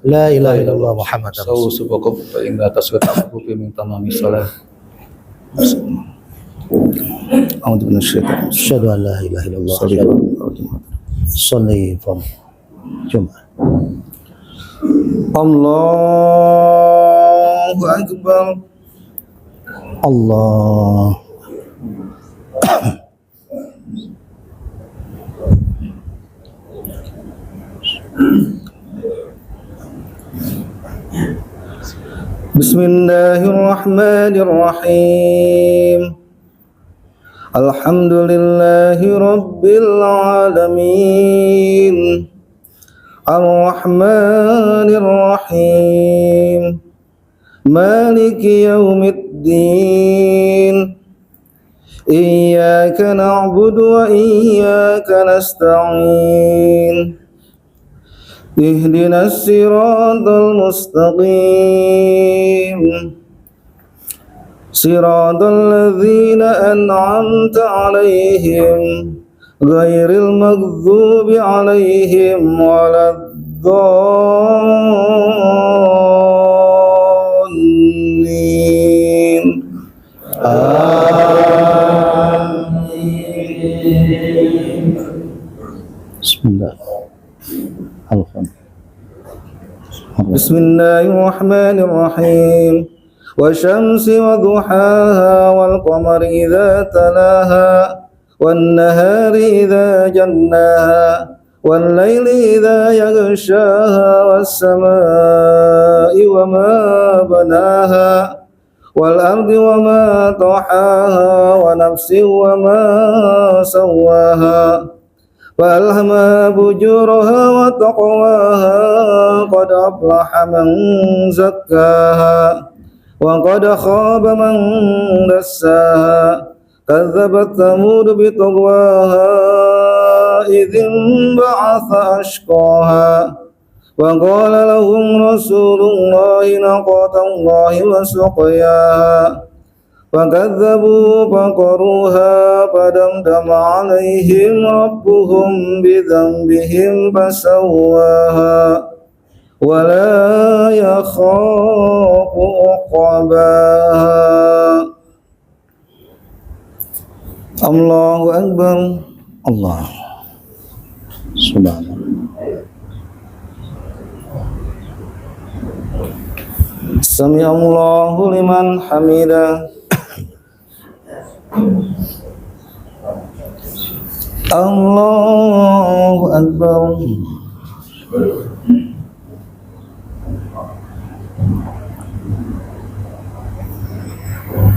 La ilaha illallah Muhammad Sawu subukum fa inna tasawwufu fi min tamami shalah. A'udzu minasyaitonir Asyhadu an la ilaha illallah rajim. Salli fam Jumat Allahu akbar. Allah Bismillahirrahmanirrahim. Alhamdulillahi rabbil alamin. Ar-Rahmanir Rahim. Maliki yaumiddin. Iyyaka na'budu wa iyyaka nasta'in. اهدنا الصراط المستقيم صراط الذين أنعمت عليهم غير المغضوب عليهم ولا الضالين آمين. بسم الله بسم الله الرحمن الرحيم والشمس وضحاها والقمر إذا تلاها والنهار إذا جلاها والليل إذا يغشاها والسماء وما بناها والأرض وما طحاها ونفس وما سواها فألهمها فجورها وتقواها قد أفلح من زكاها وقد خاب من دساها كذبت ثمود بطغواها إذ انبعث أشقاها وقال لهم رسول الله ناقة الله وسقياها فكذبوا فقروها فدمدم عليهم ربهم بذنبهم فسواها ولا يخاف عقباها. الله أكبر. الله سبحانه. سمع الله لمن حمده. الله أكبر.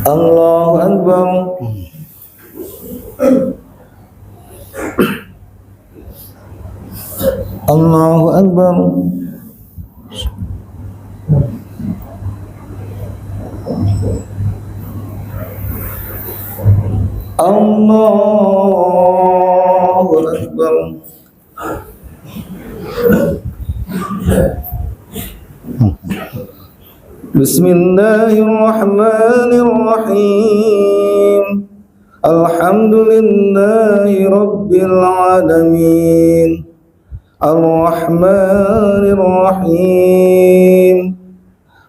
الله أكبر. الله أكبر. الله أكبر. بسم الله الرحمن الرحيم. الحمد لله رب العالمين الرحمن الرحيم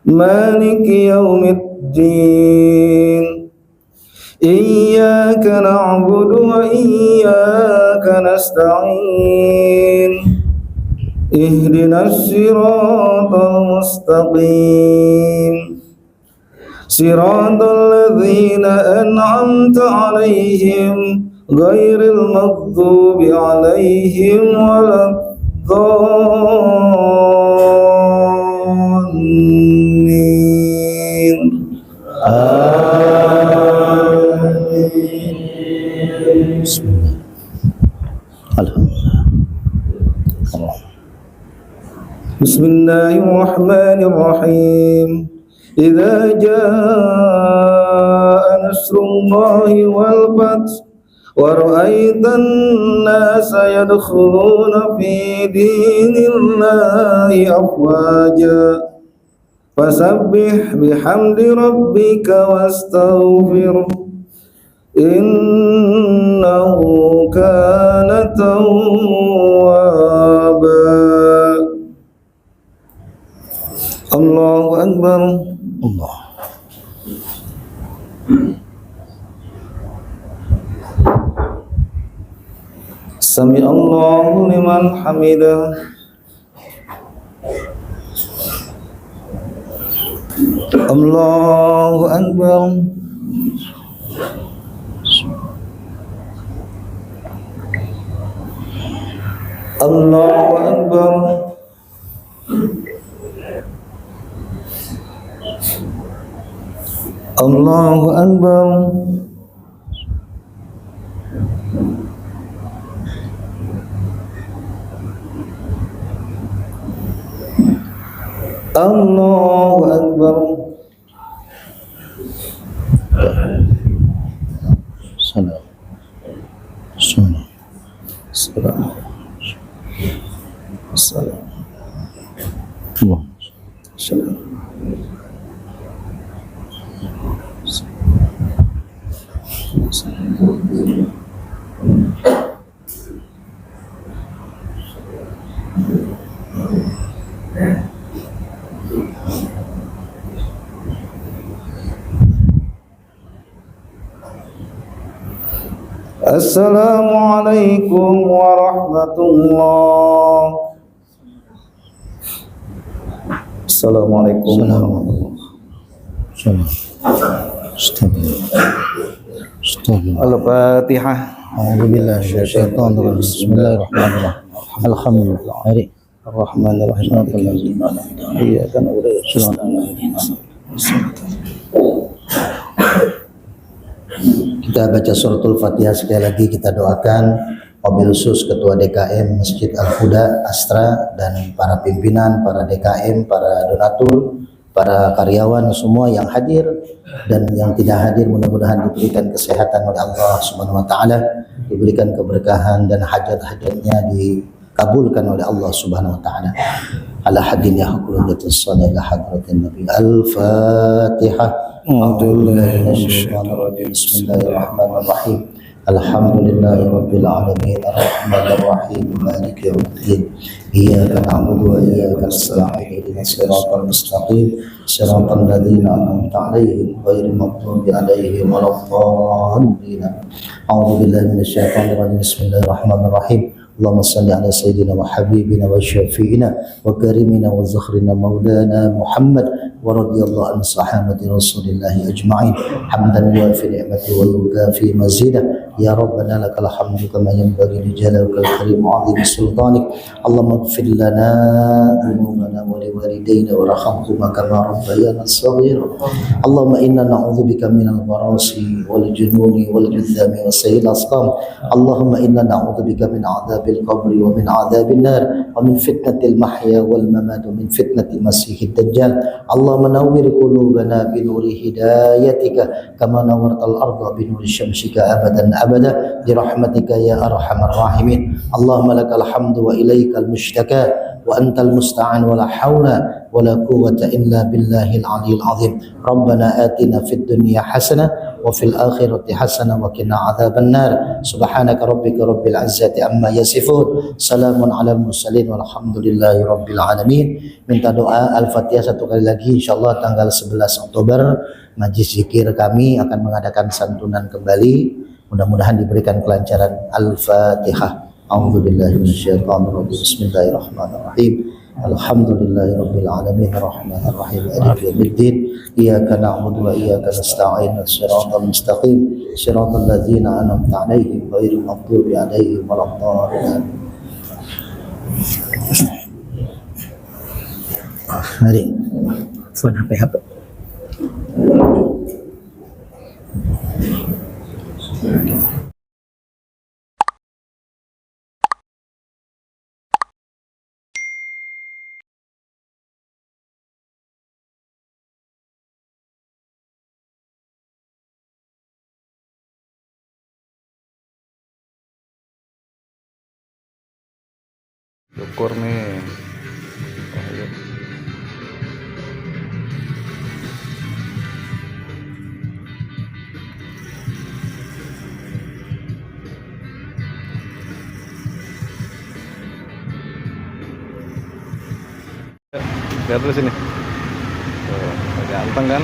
مالك يوم الدين إياك نعبد وإياك نستعين اهدنا الصراط المستقيم صراط الذين أنعمت عليهم غير المغضوب عليهم ولا الضالين. آمين. بسم الله. الحمد لله. بسم الله الرحمن الرحيم. إذا جاء نصر الله والفتح ورأيت الناس يدخلون في دين الله أفواجا فسبح بحمد ربك واستغفره إنه كان توابا. الله أكبر. الله. سمع الله لمن حمده. الله أكبر. الله أكبر. الله أكبر. الله أكبر. سلام سلام سلام سلام الله سلام. السلام عليكم ورحمة الله. السلام عليكم ورحمة الله. Al-Fatihah. Bismillahirrahmanirrahim. Alhamdulillah. Mari. Ar-Rahmanir-Rahim. Iya kan udah kita baca suratul Fatihah sekali lagi, kita doakan wabil khusus Ketua DKM Masjid Al-Huda Astra dan para pimpinan, para DKM, para donatur, para karyawan semua yang hadir dan yang tidak hadir, mudah-mudahan diberikan kesehatan oleh Allah Subhanahu wa taala, diberikan keberkahan dan hajat-hajatnya dikabulkan oleh Allah Subhanahu wa taala. Ala hadin ya haqqulatus salih ila hadratin nabi. Al-Fatihah. Bismillahirrahmanirrahim. Alhamdulillahi rabbil alamin arrahmanir rahim maliki yaumiddin iyyaka na'budu wa iyyaka nasta'in ihdinas siratal mustaqim siratal ladzina an'amta 'alaihim ghairil maghdubi 'alaihim waladdallin. A'udzu billahi minasyaitonir rajim. Bismillahirrahmanirrahim. Allahumma salli ala sayyidina wa habibina wa syafi'ina wa karimina wa zakhrina maulana Muhammad wa radiyallahu an sahabati rasulillahi ajma'in hamdan yuafi ni'mati wa yukafi mazidah ya rabbana lakal hamdu kama yanbaghi li jalalika al-karim wa 'azimi sultanik. Allahumma ighfir lana dhunubana wa li walidayna warhamhuma kama rabbayana shaghira. Allahumma inna na'udzubika minal barasi wal jununi wal judzami wa sayyil asqam. Allahumma inna na'udzubika min 'adzabil qabri wa min 'adzabil nar wa min fitnatil mahya wal mamat wa min fitnatil masiihid dajjal. Allahumma nawwir qulubana bi nuri hidayatika kama nawwartal arda bi nuri syamsika abadan abada bi rahmatika ya arhamar rahimin. Allahumma lakal hamdu wa ilaikal mushtaka wa antal musta'an wa la haula wa la quwwata illa billahil aliyyil azim. Rabbana atina fid dunya hasanah wa fil akhirati hasanah wa qina adzaban nar. Subhanaka rabbika rabbil izzati amma yasifun. Salamun alal mursalin walhamdulillahi rabbil alamin. Minta doa Al-Fatihah satu kali lagi insyaallah tanggal 11 Oktober Majlis Zikir kami akan mengadakan santunan kembali. Mudah-mudahan diberikan kelancaran. Al-Fatihah. A'udzubillahi minasyaitonir rajim. Bismillahirrahmanirrahim. Alhamdulillahirabbil alamin arrahmanir rahim maliki yaumiddin iyyaka na'budu wa iyyaka nasta'in shiratal mustaqim shiratal ladzina an'amta 'alaihim ghairil maghdubi 'alaihim waladdallin. Mari. Phone HP. Syukur nih. Lihat dulu sini. Tuh, ganteng kan?